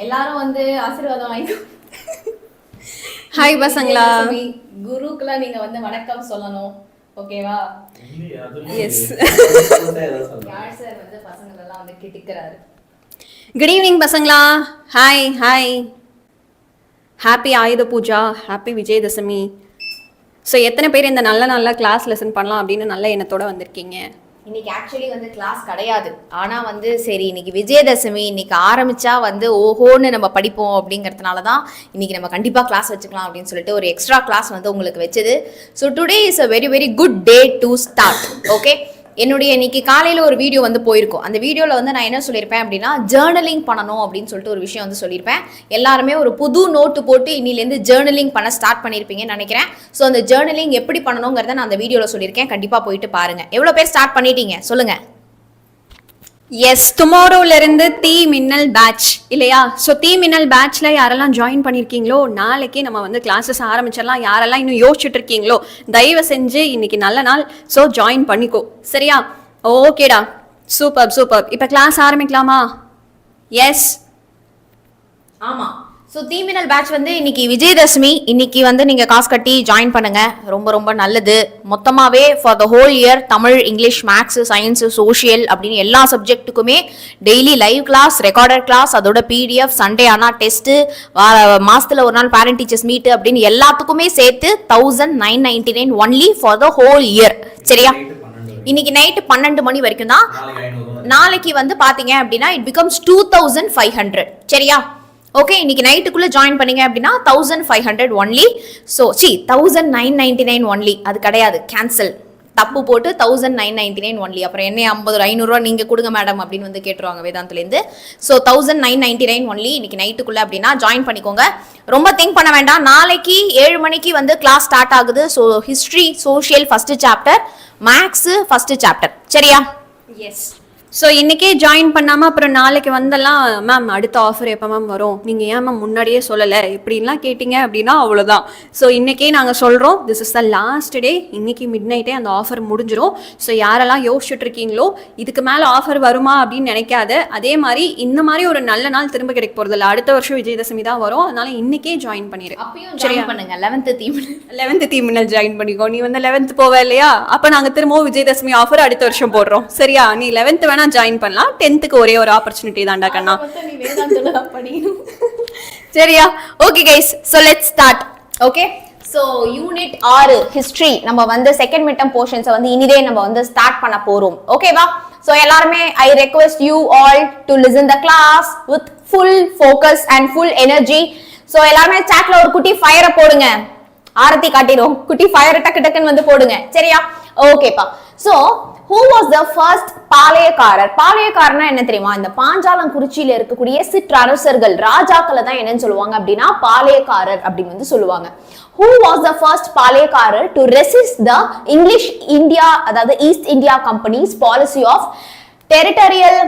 எல்லாரும் வந்து ஆசீர்வாதம் வாங்கி. ஹாய் பசங்களா. குருக்குலாம் நீங்க வந்து வணக்கம் சொல்லணும். ஓகேவா? எஸ். யார் சார் வந்து பசங்க எல்லாம் வந்து கிட்டிக்கறாரு. குட் ஈவினிங் பசங்களா. Hi hi. ஹாப்பி ஆயுத பூஜா, ஹாப்பி விஜயதசமி. ஸோ எத்தனை பேர் இந்த நல்ல நல்ல கிளாஸ் லெசன் பண்ணலாம் அப்படின்னு நல்ல எண்ணத்தோட வந்திருக்கீங்க? இன்னைக்கு ஆக்சுவலி வந்து கிளாஸ் கிடையாது. ஆனால் வந்து சரி இன்னைக்கு விஜயதசமி, இன்னைக்கு ஆரம்பிச்சா வந்து ஓஹோன்னு நம்ம படிப்போம் அப்படிங்கிறதுனால தான் இன்னைக்கு நம்ம கண்டிப்பாக கிளாஸ் வச்சுக்கலாம் அப்படின்னு சொல்லிட்டு ஒரு எக்ஸ்ட்ரா கிளாஸ் வந்து உங்களுக்கு வச்சது. So today is a very very good day to start. Okay, என்னுடைய இன்னைக்கு காலையில் ஒரு வீடியோ வந்து போயிருக்கும். அந்த வீடியோவில் வந்து நான் என்ன சொல்லியிருப்பேன் அப்படின்னா, ஜேர்னலிங் பண்ணணும் அப்படின்னு சொல்லிட்டு ஒரு விஷயம் வந்து சொல்லியிருப்பேன். எல்லாருமே ஒரு புது நோட்டு போட்டு இன்னிலேருந்து ஜேர்னலிங் பண்ண ஸ்டார்ட் பண்ணியிருப்பீங்கன்னு நினைக்கிறேன். ஸோ அந்த ஜேர்னலிங் எப்படி பண்ணணுங்கிறத நான் அந்த வீடியோவில் சொல்லியிருக்கேன். கண்டிப்பாக போயிட்டு பாருங்கள். எவ்வளோ பேர் ஸ்டார்ட் பண்ணிட்டீங்க சொல்லுங்கள். எஸ், டுமாரோலேருந்து தீ மின்னல் பேட்ச் இல்லையா? ஸோ தீ மின்னல் பேட்ச்ல யாரெல்லாம் ஜாயின் பண்ணியிருக்கீங்களோ நாளைக்கு நம்ம வந்து கிளாஸஸ் ஆரம்பிச்சிடலாம். யாரெல்லாம் இன்னும் யோசிச்சுட்டு இருக்கீங்களோ தயவு செஞ்சு இன்னைக்கு நல்ல நாள், ஸோ ஜாயின் பண்ணிக்கோ. சரியா? ஓகேடா, சூப்பர் சூப்பர். இப்போ கிளாஸ் ஆரம்பிக்கலாமா? எஸ், ஆமாம். ஸோ தீ மின்னல் பேட்ச் வந்து இன்னைக்கு விஜயதசமி. இன்னைக்கு வந்து நீங்கள் காசு கட்டி ஜாயின் பண்ணுங்க, ரொம்ப ரொம்ப நல்லது. மொத்தமாகவே for the whole year Tamil, English, maths, science, social அப்படின்னு எல்லா சப்ஜெக்ட்டுக்குமே daily live class, recorded class, அதோட பிடிஎஃப், சண்டே ஆனால் டெஸ்ட்டு, மாதத்தில் ஒரு நாள் பேரண்ட் டீச்சர்ஸ் மீட்டு அப்படின்னு எல்லாத்துக்குமே சேர்த்து 1999 only for the whole year. சரியா? இன்னைக்கு நைட்டு 12 மணி வரைக்கும் தான். நாளைக்கு வந்து பார்த்தீங்க அப்படின்னா இட் பிகம்ஸ் 2500. சரியா? ஓகே, இன்னைக்கு நைட்டுக்குள்ள ஜாயின் பண்ணீங்க அப்படின்னா 1500 ஒன்லி. So 1999 only. அது கிடையாது, கேன்சல், தப்பு போட்டு 1999 ஒன்லி. அப்புறம் என்ன 500 நீங்கள் கொடுங்க மேடம் அப்படின்னு வந்து கேட்டுருவாங்க வேதாந்துலேருந்து. ஸோ 1999 ஒன்லி இன்னைக்கு நைட்டுக்குள்ள அப்படின்னா ஜாயின் பண்ணிக்கோங்க. ரொம்ப திங்க் பண்ண வேண்டாம். நாளைக்கு 7 மணிக்கு வந்து கிளாஸ் ஸ்டார்ட் ஆகுது. So history, social first chapter, maths first chapter. சரியா? எஸ். ஸோ இன்றைக்கே ஜாயின் பண்ணாமல் அப்புறம் நாளைக்கு வந்தெல்லாம் மேம் அடுத்த ஆஃபர் எப்போ மேம் வரும், நீங்கள் ஏன் மேம் முன்னாடியே சொல்லலை இப்படின்லாம் கேட்டிங்க அப்படின்னா அவ்வளோதான். ஸோ இன்றைக்கே நாங்கள் சொல்கிறோம், this is the last day. இன்றைக்கி மிட் நைட்டே அந்த ஆஃபர் முடிஞ்சிடும். ஸோ யாரெல்லாம் யோசிச்சுட்டு இருக்கீங்களோ இதுக்கு மேலே ஆஃபர் வருமா அப்படின்னு நினைக்காத. அதே மாதிரி இந்த மாதிரி ஒரு நல்ல நாள் திரும்ப கிடைக்க போகிறதில்ல. அடுத்த வருஷம் விஜயதசமி தான் வரும். அதனால் இன்றைக்கே ஜாயின் பண்ணிடு. சரியா? பண்ணுங்க 11th தீ மின்னல் ஜாயின் பண்ணிக்கோ. நீ வந்து 11th போவ இல்லையா? அப்போ நாங்கள் திரும்பவும் விஜயதசமி ஆஃபர் அடுத்த வருஷம் போடுறோம். சரியா? நீ 11th வேணா ஜாயின் பண்ணலாம். 10th ஒரே ஒரு ஆப்பர்ச்சுனிட்டி தான்டா கண்ணா. சரியா? Okay guys, so let's start. Okay, so unit 6 history நம்ம வந்து செகண்ட் மிட் டர்ம் போர்ஷன்ஸ் வந்து இனிதே நம்ம வந்து ஸ்டார்ட் பண்ண போறோம். ஓகேவா? சோ எல்லாரும் I request you all to listen the class with full focus and full energy. So எல்லாரும் சாட்ல ஒரு குட்டி ஃபயரை போடுங்க. ஆரத்தி காட்டிரும். குட்டி ஃபயர் டக்கு டக்குன்னு வந்து போடுங்க. சரியா? ஓகேப்பா. So who was the first பாளையக்காரர்? பாளையக்காரனா என்ன தெரியுமா? இந்த பாஞ்சாலங்குறிச்சியில இருக்கக்கூடிய சிற்றரசர்கள், ராஜாக்களை தான் என்னன்னு சொல்லுவாங்க அப்படின்னா பாளையக்காரர் அப்படின்னு வந்து சொல்லுவாங்க. Who was the first palayakkarar to resist the English India, அதாவது east India company's policy of territorial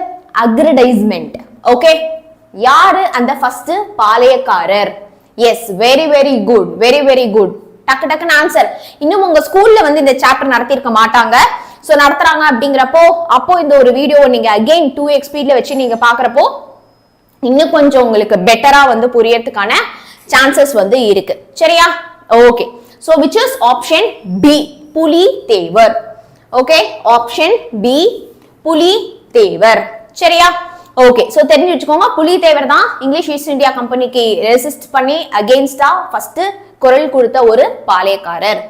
aggrandizement? Okay, யாரு அந்த ஃபர்ஸ்ட் பாளையக்காரர்? Yes, very very good, very very good. டக்கு டக்குன்னு ஆன்சர். இன்னும் உங்க ஸ்கூல்ல வந்து இந்த சாப்டர் நடத்திருக்க மாட்டாங்க. சோ நடத்துறாங்க அப்படிங்கிறப்போ அப்போ இந்த ஒரு வீடியோ நீங்க அகைன் 2x ஸ்பீட்ல வச்சு நீங்க பாக்குறப்போ இன்னும் கொஞ்சம் உங்களுக்கு பெட்டரா வந்து புரியறதுக்கான சான்சஸ் வந்து இருக்கு. சரியா? Okay, so which is option B, Pulithevar. Okay, option B, Pulithevar. சரியா? ஓகே, சோ தெரிஞ்சு வச்சுக்கோங்க, புலித்தேவர் தான் இங்கிலீஷ் ஈஸ்ட் இந்தியா கம்பெனிக்கு ரெசிஸ்ட் பண்ணி அகெயின்ஸ்டா ஃபர்ஸ்ட் குரல் கொடுத்த ஒரு பாளையக்காரர்.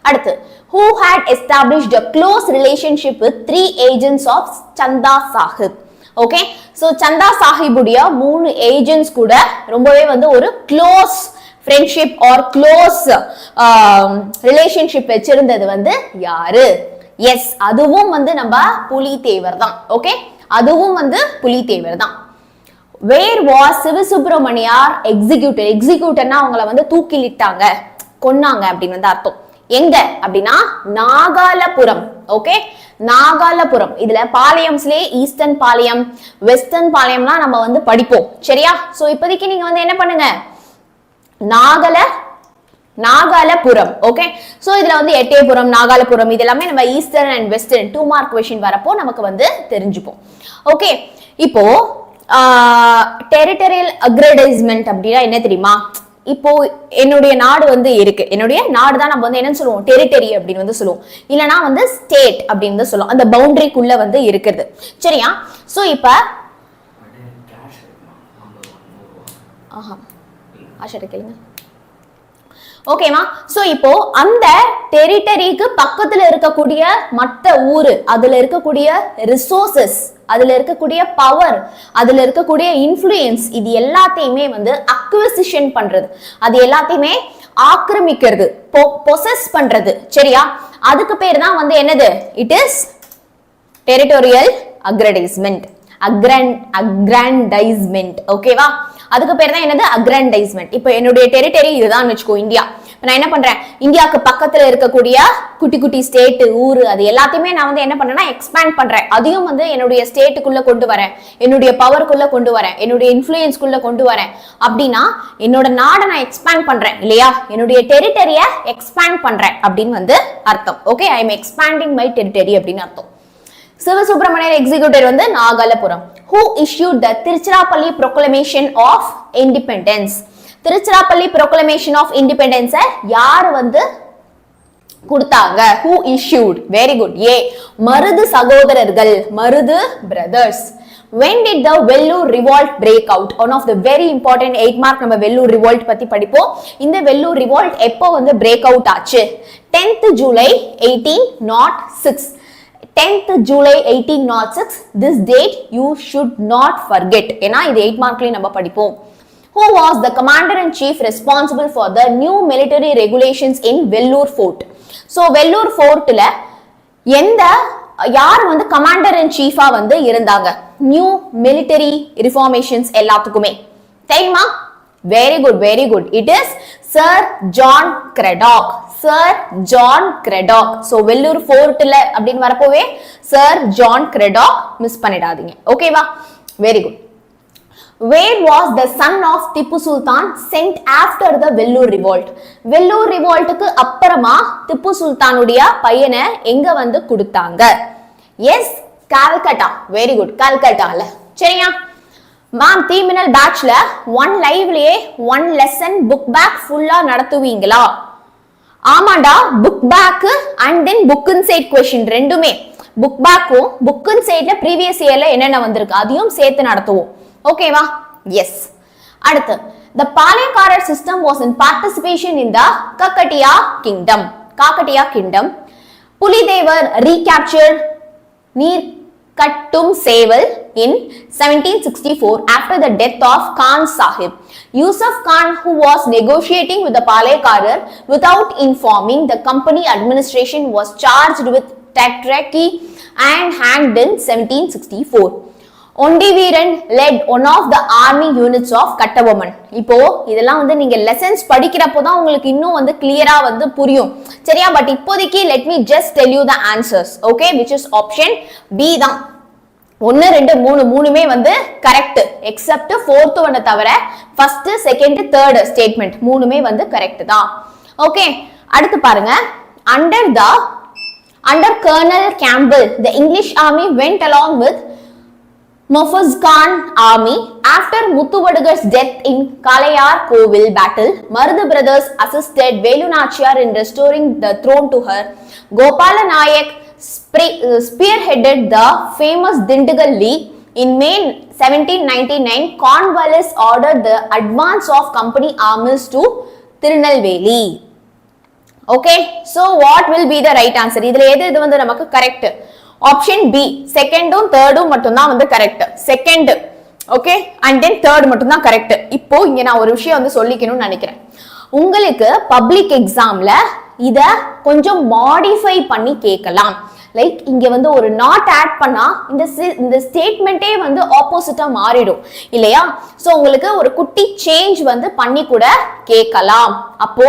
அடுத்து, who had established a close relationship with 3 agents of சந்தா சாஹிப்? ஓகே, சோ சந்தா சாஹிபுடைய 3 ஏஜென்ட்ஸ் கூட ரொம்பவே வந்து ஒரு close friendship or close relationship வச்சிருந்தது வந்து யாரு? எஸ், அதுவும் வந்து நம்ம புலித்தேவர் தான். ஓகே, அதுவும் வந்து புலித்தேவர் தான். Where was சிவசுப்பிரமணியார் executor? எக்ஸிக்யூட்டர்னா அவங்கள வந்து தூக்கிலிட்டாங்க, கொன்னாங்க அப்படின்னு வந்து அர்த்தம். எங்க அப்படின்னா நாகாலபுரம். ஓகே, நாகாலபுரம். இதுல பாளையம்ஸ்லயே ஈஸ்டர்ன் பாளையம், வெஸ்டர்ன் பாளையம்லாம் நம்ம வந்து படிப்போம். சரியா? சோ இப்போதைக்கு நீங்க வந்து என்ன பண்ணுங்க, நாகாலபுரம். ஓகே, சோ இதுல வந்து எட்டயபுரம், நாகாலபுரம் இதெல்லாமே நம்ம eastern and western 2 mark question வரப்போ நமக்கு வந்து தெரிஞ்சுப்போம். ஓகே, இப்போ டெரிட்டரியல் அக்ரடைஸ்மெண்ட் அப்படின்னா என்ன தெரியுமா? இப்போ என்னுடைய நாடு வந்து இருக்கு, என்னுடைய நாடு தான் நம்ம வந்து என்ன சொல்லுவோம், டெரிட்டரி அப்படின்னு வந்து சொல்லுவோம், இல்லனா வந்து ஸ்டேட் அப்படின்னு வந்து சொல்லுவோம், அந்த பவுண்டரிக்குள்ள வந்து இருக்குது. சரியா? சோ இப்ப கேளுங்க. ஓகேவா? சோ இப்போ அந்த டெரிட்டரிக்கு பக்கத்துல இருக்கக்கூடிய மற்ற ஊரு, அதுல இருக்கக்கூடிய ரிசோர்சஸ், அதுல இருக்கக்கூடிய பவர், அதுல இருக்கக்கூடிய இன்ஃப்ளூயன்ஸ், இது எல்லாத்தையுமே வந்து அக்விசிஷன் பண்றது, அது எல்லாத்தையுமே ஆக்கிரமிக்கிறது, பொசஸ் பண்றது. சரியா? அதுக்கு பேர் தான் வந்து என்னது? It is territorial aggrandizement, aggrandizement. ஓகேவா? அதுக்கு பேர் தான் என்னது? அக்ராண்டைஸ்மெண்ட். இப்போ என்னுடைய டெரிட்டரி இதுதான் வச்சுக்கோ, இந்தியா. நான் என்ன பண்றேன், இந்தியாவுக்கு பக்கத்துல இருக்கக்கூடிய குட்டி குட்டி ஸ்டேட், ஊரு, அது எல்லாத்தையுமே நான் வந்து என்ன பண்றேன்னா எக்ஸ்பேண்ட் பண்றேன். அதையும் வந்து என்னுடைய ஸ்டேட்டுக்குள்ள கொண்டு வரேன், என்னுடைய பவருக்குள்ள கொண்டு வரேன், என்னுடைய இன்ஃப்ளூயன்ஸ்குள்ள கொண்டு வரேன். அப்படின்னா என்னோட நாடை நான் எக்ஸ்பேண்ட் பண்றேன் இல்லையா? என்னுடைய டெரிட்டரியை எக்ஸ்பேண்ட் பண்றேன் அப்படின்னு வந்து அர்த்தம். Okay, I am expanding my territory அப்படின்னு அர்த்தம். சிவசுப்ரமணியர் எக்ஸிக்யூட்டிவ் வந்து Nagalapuram. Who issued the Tiruchirappalli proclamation of independence? Tiruchirappalli proclamation of independence யார் வந்து கொடுத்தாங்க? Who issued? Very good. A. Marudhu சகோதரர்கள், Marudhu brothers. When did the Vellore revolt break out? One of the very important 8 mark நம்ம Vellore revolt பத்தி படிப்போம். இந்த Vellore revolt எப்போ வந்து break out ஆச்சு? 10th July 1806. 10th July 1806. This date you should not forget. ஏனா இது 8 மார்க்லயே நம்ம படிப்போம். Who was the commander in chief responsible for the new military regulations in Vellore fort? So Vellore fortல யார் வந்து commander in சீஃபா வந்து இருந்தாங்க new military reformations எல்லாத்துக்குமே? தெரியுமா? Very good, very good. It is sir John Cradock. Sir John Cradock. So Vellore ஃபோர்ட்ல அப்படின்னு வரப்போவே sir John Cradock miss பண்ணிடாதீங்க. ஓகேவா? Very good. Where was the son of Tipu Sultan sent after the Vellore revolt? Vellore revoltக்கு அப்புறமா திப்பு சுல்தானுடைய பையனை எங்க வந்து கொடுத்தாங்க? எஸ், கல்கட்டா. வெரி குட், கல்கட்டால. சரியா? மேம் THEE மின்னல் பேட்ச்ல 1 லைவ்லயே 1 லெசன் புக் பேக் ஃபுல்லா நடத்துவீங்களா? ஆமாண்டா, book back and then book inside question ரெண்டுமே, புக் பேக்கும் புக் இன்சைட்ல ப்ரீவியஸ் இயர்ல என்னென்ன வந்திருக்கு அதையும் சேர்த்து நடத்துவோம். ஓகேவா? எஸ். அடுத்து, the Palayakkarars system was in participation in the Kakatiya kingdom. Pulidevar recaptured Neerkattum Seval in 1764 after the death of Khan Sahib. Yusuf Khan, who was negotiating with the Palayakkarar without informing the company administration, was charged with treachery and hanged in 1764. Ondiveeran led one of the army units of Kattabomman. இப்போ இதெல்லாம் வந்து நீங்க lessons படிக்கிறப்போ தான் உங்களுக்கு இன்னும் வந்து கிளியரா வந்து புரியும். சரியா? பட் இப்போதைக்கு let me just tell you the answers. Okay, which is option B தான். 1 2 3 மூணுமே வந்து கரெக்ட் எக்ஸெப்ட் 4th ஒன்ன தவிர ஃபர்ஸ்ட் செகண்ட் தேர்ட் ஸ்டேட்மெண்ட் மூணுமே வந்து கரெக்ட் தான். ஓகே, அடுத்து பாருங்க. Under Colonel Campbell, the English army went along with Mufaz Khan army after Muthuvadugar's death in Kalayar Kovil battle. Marudhu brothers assisted Velu Nachiyar in restoring the throne to her. Gopala Nayak spearheaded the famous Dindigal League. In May 1799, Cornwallis ordered the advance of company armies to Tirunelveli. Okay, so what will be the right answer? இதுல எது வந்து நமக்கு correct? Option B, செகண்டும் தேர்டும் மட்டும் தான் வந்து correct. Second okay and then third மட்டும் தான் correct. இப்போ இங்க நான் ஒரு விஷயம் வந்து சொல்லிக்கணும்னு நினைக்கிறேன். உங்களுக்கு பப்ளிக் எக்ஸாம்ல இத கொஞ்சம் மாடிஃபை பண்ணி கேட்கலாம். லைக் இங்க வந்து ஒரு நாட் ஆட் பண்ணா இந்த ஸ்டேட்மெண்டே வந்து ஆப்போசிட்டா மாறிடும் இல்லையா? சோ உங்களுக்கு ஒரு குட்டி சேஞ்ச் வந்து பண்ணி கூட கேட்கலாம். அப்போ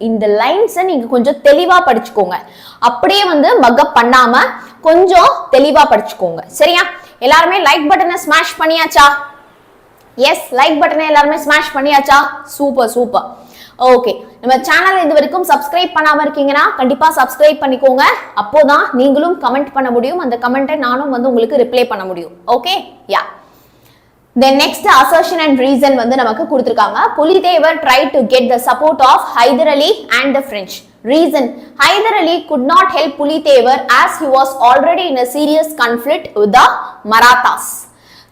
இந்த லைன்ஸை நீங்க கொஞ்சம் தெளிவா படிச்சுக்கோங்க. அப்படியே வந்து மக்கப் பண்ணாம கொஞ்சம் தெளிவா படிச்சுக்கோங்க. சரியா? எல்லாருமே லைக் பட்டனை ஸ்மாஷ் பண்ணியாச்சா? எஸ், லைக் பட்டனை எல்லாருமே ஸ்மாஷ் பண்ணியாச்சா? Super super. ஓகே, நம்ம சேனல் இது வரைக்கும் சப்ஸ்கிரைப் பண்ணாம இருக்கீங்கன்னா கண்டிப்பா சப்ஸ்கிரைப் பண்ணிக்கோங்க. அப்போதான் நீங்களும் கமெண்ட் பண்ண முடியும். அந்த கமெண்ட்டை நானும் வந்து உங்களுக்கு ரிப்ளை பண்ண முடியும். Okay, yeah. The next assertion and reason வந்து நமக்கு கொடுத்திருக்காங்க. Puli Thevar tried to get the support of Hyder Ali and the French. Reason: Hyder Ali could not help Pulithevar as he was already in a serious conflict with the Marathas.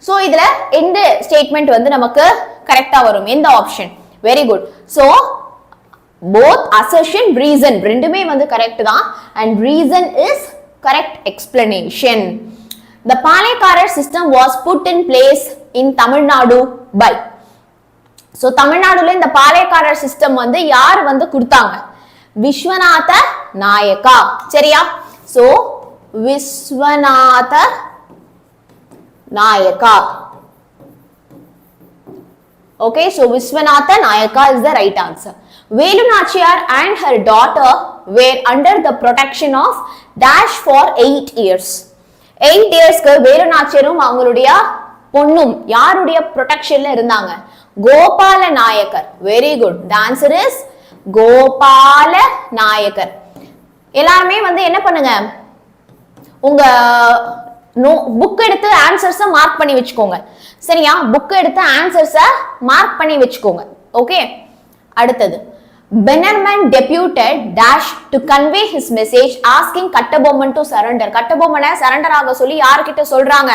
So இதுல எந்த statement வந்து நமக்கு கரெக்ட்டா வரும்? எந்த option? Very good. So both assertion, reason ரெண்டுமே வந்து correct தான் and reason is correct explanation. The Palayakkarars system was put in place in Tamil Nadu by. So Tamil Naduல இந்த Palayakkarar system வந்து யார் வந்து கொடுத்தாங்க? விஸ்வநாத நாயக்கா. சரியா? So Viswanatha Nayaka. Okay, so Viswanatha Nayaka is the right answer. Velu Nachiyar and her daughter were under the protection of dash for 8 years. 8 yearsக்கு Velu நாச்சியாரும் அவங்களுடைய பொண்ணும் யாருடைய ப்ரொடெக்ஷன்ல இருந்தாங்க? Gopala Nayakkar. Very good. The answer is Gopala Nayakkar. எல்லாருமே வந்து என்ன பண்ணுங்க? உங்க புக் எடுத்து ஆன்சர்ஸை மார்க் பண்ணி வச்சுக்கோங்க. சரியா? புக் எடுத்து ஆன்சர்ஸை மார்க் பண்ணி வச்சுக்கோங்க. ஓகே, அடுத்தது Bannerman deputed dash to convey his message asking Kattabomman to surrender. Kattabomman surrender ஆக சொல்லி யார்கிட்ட சொல்றாங்க?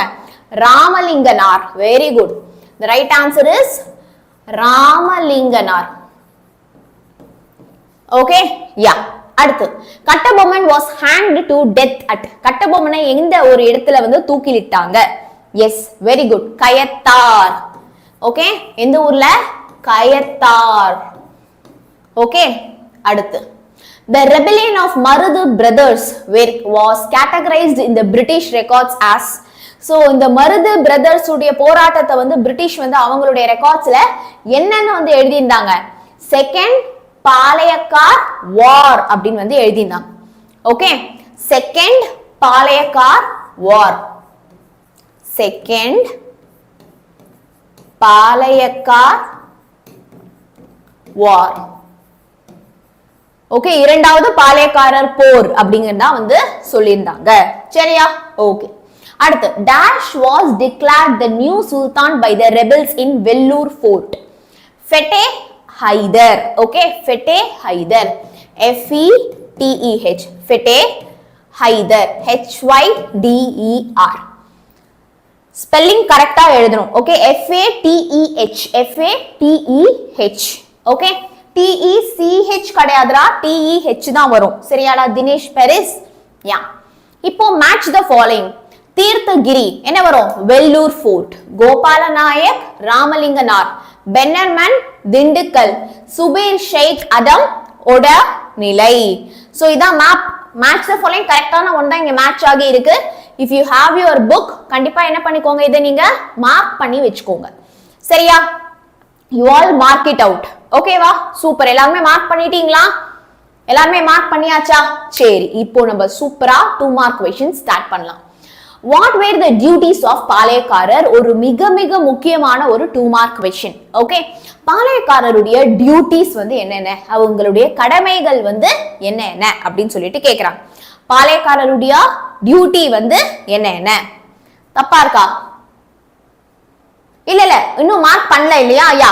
Ramalinganar. Very good. The right answer is Ramalinganar. Okay, yeah. அடுத்து Kattabomman was hanged to death at. Kattabomman எந்த ஒரு இடத்துல வந்து தூக்கிலிட்டாங்க? Yes, very good. Kayathar. Okay, எந்த ஊர்ல? கயத்தார். ஓகே, அடுத்து The rebellion of Marudu brothers was categorized in the British records as. So இந்த மருது பிரதர்ஸ் உடைய போராட்டத்தை வந்து பிரிட்டிஷ் வந்து அவங்களுடைய ரெக்கார்ட்ஸ்ல என்னன்னு வந்து எழுதியிருந்தாங்க? செகண்ட் பாளையக்கார் வார் அப்படின்னு வந்து எழுதியிருந்தாங்க. ஓகே, செகண்ட் பாளையக்கார் வார். செகண்ட் பாளையக்கார் வார். ஓகே, இரண்டாவது பாளையக்காரர் போர் அப்படிங்கறத வந்து சொல்லியிருந்தாங்க. சரியா? ஓகே, அடுத்து dash was declared the new sultan by the rebels in Vellore fort. Fete Hyder. Okay, Fete Hyder. FETEH. Fete Hyder. HYDER. Spelling கரெக்டா எழுதணும். Okay, FATEH. FATEH. Okay, TECH கிடையாதுடா, TEH தான் வரும். சரியாடா தினேஷ் பெரிஸ்? யா. இப்போ மேட்ச் த ஃபாலோயிங். தீர்த்தகிரி என்ன வரும்? Vellore fort. Gopala Naik Ramalinganar. பென்னர்மன் Dindigul. Subir ஷேக் அதம் ஓட நிலை. சோ இதான் மேப். மேட்ச் த ஃபாலோயிங் கரெக்டான ஒன் தான் இங்க மேட்ச் ஆகி இருக்கு. If you have your book கண்டிப்பா என்ன பண்ணிக்கோங்க? இதை நீங்க மார்க் பண்ணி வச்சுக்கோங்க. சரியா? You all mark it out. ஓகேவா? சூப்பர். எல்லாருமே மார்க் பண்ணிட்டீங்களா? எல்லாருமே மார்க் பண்ணியாச்சா? சரி, இப்போ நம்ம சூப்பரா 2 மார்க் क्वेश्चन ஸ்டார்ட் பண்ணலாம். What were the duties of பாளையக்காரர்? ஒரு மிக மிக முக்கியமான ஒரு 2 மார்க் क्वेश्चन. ஓகே, பாளையக்காரருடைய டியூட்டிஸ் வந்து என்னென்ன, அவங்களுடைய கடமைகள் வந்து என்ன அப்படின்னு சொல்லிட்டு கேக்குறாங்க. பாளையக்காரருடைய டியூட்டி வந்து என்ன? தப்பா இருக்கா? இல்ல இன்னும் மார்க் பண்ணல இல்லையா? யா.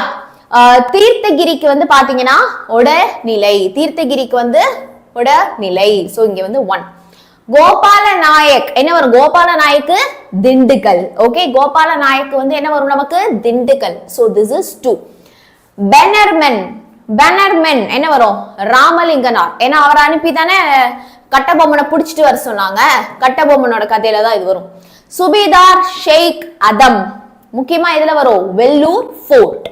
தீர்த்தகிரிக்கு வந்து பாத்தீங்கன்னா ஒட நிலை. தீர்த்தகிரிக்கு வந்து ஒட நிலை. சோ இங்க வந்து 1. கோபால நாயக் என்ன வரும்? கோபால நாயக்கு திண்டுக்கல். ஓகே, கோபால நாயக்கு வந்து என்ன வரும் நமக்கு? Dindigul. So this is 2. Bannerman என்ன வரும்? ராமலிங்கனார். ஏன்னா அவர் அனுப்பி தானே கட்டபொம்மனை புடிச்சிட்டு வர சொன்னாங்க. கட்டபொம்மனோட கதையில தான் இது வரும். சுபேதார் ஷேக் அதம் முக்கியமா இதுல வரும் Vellore fort.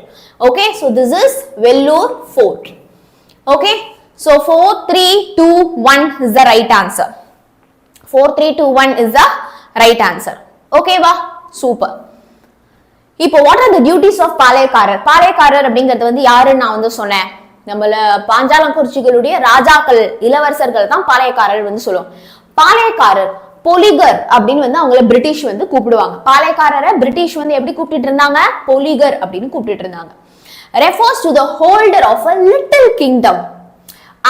Okay, so this is Vellore fort. Okay, so 4 3 2 1 is the right answer. 4 3 2 1 is the right answer. Okay வா? சூப்பர். இப்போ what are the duties of பாளையக்காரர்? பாளையக்காரர் அப்படிங்கிறது வந்து யாருன்னு நான் வந்து சொன்னேன். நம்மள பாஞ்சாலங்குறிச்சிகளுடைய ராஜாக்கள் இளவரசர்கள் தான் பாளையக்காரர் வந்து சொல்லுவோம். பாளையக்காரர் பொலிகர் அப்படின்னு வந்து அவங்கள பிரிட்டிஷ் வந்து கூப்பிடுவாங்க. பாளையக்காரரை பிரிட்டிஷ் வந்து எப்படி கூப்பிட்டு இருந்தாங்க? பொலிகர் அப்படின்னு கூப்பிட்டு இருந்தாங்க. Refers to the holder of a little kingdom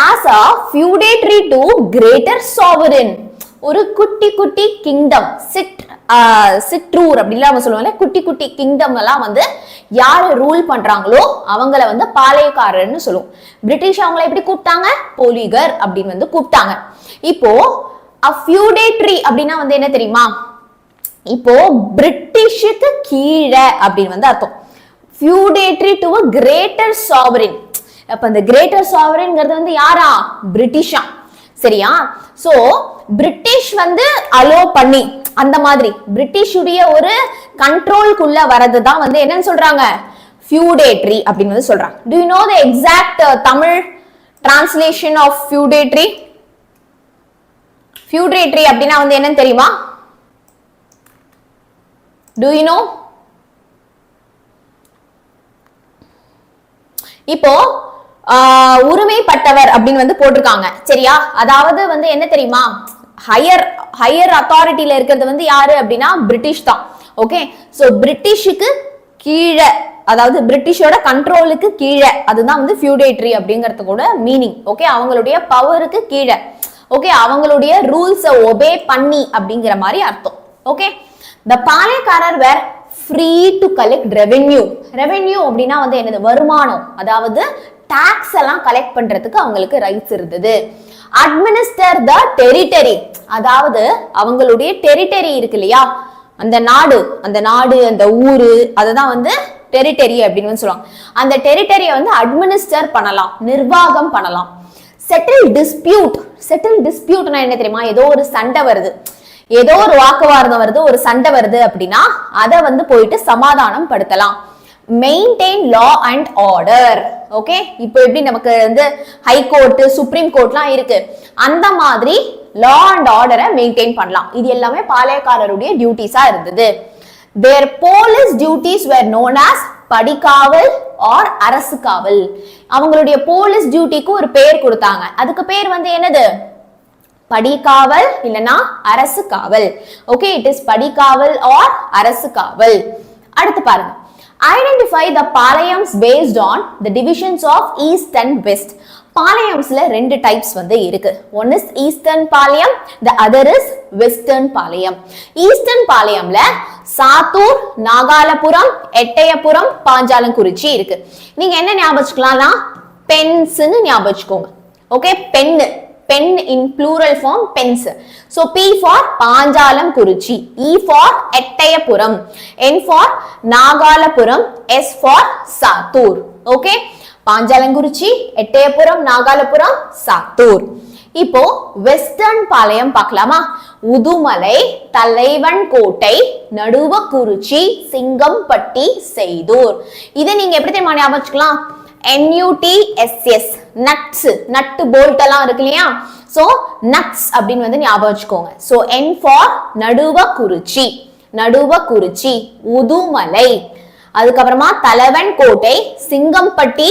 as a feudatory to greater sovereign. ஒரு குட்டி குட்டி கிங்டம், சிட் சிற்றூர் அப்படிலாம் நம்ம சொல்லுவாங்க, குட்டி குட்டி கிங்டம் எல்லாம் வந்து யாரு ரூல் பண்றாங்களோ அவங்கள வந்து பாளையக்காரர்னு சொல்லுவோம். பிரிட்டிஷ் அவங்களை எப்படி கூப்பிட்டாங்க? போலிகர் அப்படின்னு வந்து கூப்பிட்டாங்க. இப்போ ஃபியூடேட்ரி அப்படின்னா வந்து என்ன தெரியுமா? இப்போ பிரிட்டிஷுக்கு கீழே அப்படின்னு வந்து அர்த்தம். ஃபியூடேட்ரி டு a greater sovereign. அப்ப இந்த கிரேட்டர் சாவரின்ங்கிறது வந்து யாரா? பிரிட்டிஷா. சரியா? சோ பிரிட்டிஷ் வந்து அலோ பண்ணி அந்த மாதிரி பிரிட்டிஷுடைய ஒரு கண்ட்ரோல்குள்ள வரதுதான் வந்து என்னன்னு சொல்றாங்க? ஃபியூடேட்ரி அப்படின்னு வந்து சொல்றாங்க. Do you know the exact Tamil translation of feudatory? feudatory அப்படின்னா வந்து என்னன்னு தெரியுமா? Do you know? இப்போ உரிமைப்பட்டவர் அப்படின்னு வந்து போட்டிருக்காங்க. சரியா? அதாவது வந்து என்ன தெரியுமா? ஹையர் அத்தாரிட்டியில இருக்கிறது வந்து யாரு அப்படின்னா பிரிட்டிஷ் தான். ஓகே, சோ பிரிட்டிஷுக்கு கீழே, அதாவது பிரிட்டிஷோட கண்ட்ரோலுக்கு கீழே, அதுதான் வந்து ஃபியூடேட்ரி அப்படிங்கிறது கூட மீனிங். ஓகே, அவங்களுடைய பவருக்கு கீழே, ஓகே, அவங்களுடைய ரூல்ஸை ஒபே பண்ணி அப்படிங்கிற மாதிரி அர்த்தம். Okay, the பாளையக்காரர் were free to collect revenue. Revenue அப்படின்னா வந்து என்னது? வருமானம், அதாவது டாக்ஸ் எல்லாம் கலெக்ட் பண்றதுக்கு அவங்களுக்கு ரைட்ஸ் இருந்தது. அட்மினிஸ்டர் த டெரிட்டரி, அதாவது அவங்களுடைய டெரிட்டரி இருக்கு இல்லையா, அந்த நாடு அந்த ஊரு, அதுதான் வந்து டெரிட்டரி அப்படின்னு சொல்லுவாங்க. அந்த டெரிட்டரியை வந்து அட்மினிஸ்டர் பண்ணலாம், நிர்வாகம் பண்ணலாம். செட்டில் டிஸ்பியூட்னா என்ன தெரியுமா? ஏதோ ஒரு சண்டை வருது, ஏதோ ஒரு வாக்குவாதம் வருது, ஒரு சண்டை வருது அப்படின்னா அதை வந்து போயிட்டு சமாதானம் படுத்தலாம். Maintain law and order. Okay, இப்போ எப்படி நமக்கு வந்து ஹை கோர்ட், சுப்ரீம் கோர்ட்லாம் இருக்கு, அந்த மாதிரி லா அண்ட் ஆர்டரை மெயின்டைன் பண்ணலாம். இது எல்லாமே பாளையக்காரருடைய டியூட்டிஸா இருந்தது. their police duties were known as படிக்காவல் ஆர் அரசு காவல். அவங்களுடைய போலீஸ் டியூட்டிக்கு ஒரு பேர் கொடுத்தாங்க. அதுக்கு பேர் வந்து என்னது? படிக்காவல் இல்லனா அரசு காவல். ஓகே, இட் இஸ் படிக்காவல் ஆர் அரசு காவல். அடுத்து பாருங்க, identify the palayams based on the divisions of east and west. பாளையம்ஸ்ல ரெண்டு டைப்ஸ் வந்து இருக்கு. One is eastern palayam, the other is western palayam. Eastern பாளையம்ல சாத்தூர், நாகாலபுரம், எட்டயபுரம், பாஞ்சாலங்குறிச்சி இருக்கு. நீங்க என்ன ஞாபகம் வச்சுக்கலாம்னா பென்ஸ்னு ஞாபகம் வச்சுக்கோங்க. Okay, pen in plural form, pens. So P for Panchalankurichi, E for Ettayapuram, N for Nagalapuram, S for Sattur. Okay, Panchalankurichi, Ettayapuram, Nagalapuram, Sattur. இப்போ வெஸ்டர்ன் பாளையம் பார்க்கலாமா? உதுமலை, தலைவன் கோட்டை, நடுவக்குறிச்சி, சிங்கம்பட்டி, செய்தூர். இதை நீங்க எப்படி தெரியுமா ஞாபகம் வச்சுக்கலாம்? NUTSS, நட்ஸ், நட்டு போல்ட் எல்லாம் இருக்கு இல்லையா, சோ நட்ஸ் அப்படின்னு வந்து ஞாபகம் வச்சுக்கோங்க. சோ N for நடுவக்குறிச்சி, உதுமலை, அதுக்கப்புறமா தலைவன் கோட்டை, சிங்கம்பட்டி,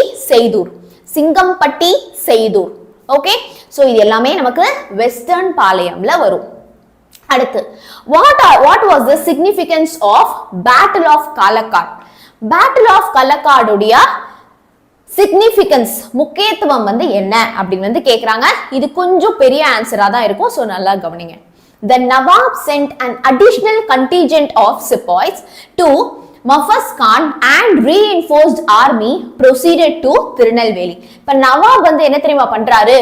செய்தூர். ஓகே, சோ இது எல்லாமே நமக்கு வெஸ்டர்ன் பாளையம்ல வரும். அடுத்து, what was the significance of Battle of Kalakad? Battle of Kalakad உடைய சிக்னிஃபிகன்ஸ், முக்கியத்துவம் வந்து என்ன அப்படின்னு வந்து கேக்குறாங்க. இது கொஞ்சம் பெரிய ஆன்சரா தான் இருக்கும், சோ நல்லா கவனிங்க. The Nawab sent an additional contingent of sepoys to Muffaz Khan and reinforced army proceeded to Tirunelveli. இப்ப நவாப் வந்து என்ன தெரியுமா பண்றாரு?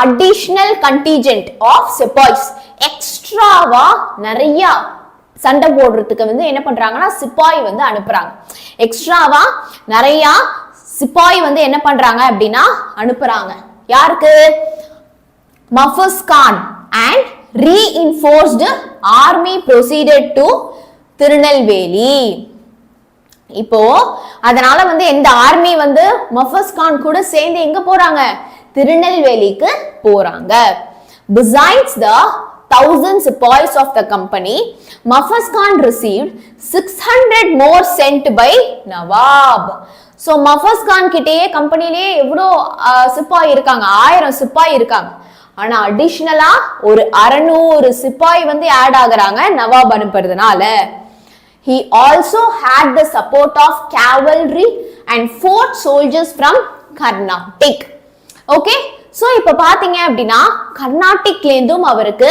additional contingent of sepoys, எக்ஸ்ட்ராவா நிறைய சண்டை போடுறதுக்கு வந்து என்ன பண்றாங்கன்னா சிப்பாய் வந்து அனுப்புறாங்க. எக்ஸ்ட்ராவா நிறைய சிப்பாய் வந்து என்ன பண்றாங்க அப்படின்னா அனுப்புறாங்க. யாருக்கு? Muffaz Khan and reinforced army proceeded to Tirunelveli. இப்போ அதனால வந்து எந்த ஆர்மி வந்து மஃபஸ் கான் கூட சேர்ந்து எங்க போறாங்க? திருநெல்வேலிக்கு போறாங்க. Besides the 1000 sepoys of the company, Muffaz Khan received 600 more sent by Nawab. So Muffaz Khan கிட்டயே கம்பெனிலே எவ்வளோ சிப்பாய் இருக்காங்க? 1000 சிப்பாய் இருக்காங்க. ஆனா அடிஷனலா ஒரு 600 சிப்பாய் வந்து ஆட் ஆகுறாங்க நவாப் அனுப்புறதுனால. He also had the support of cavalry and foot soldiers from Carnatic. Okay, so இப்ப பாத்தீங்க அப்படின்னா கர்நாடிக்ல இருந்தும் அவருக்கு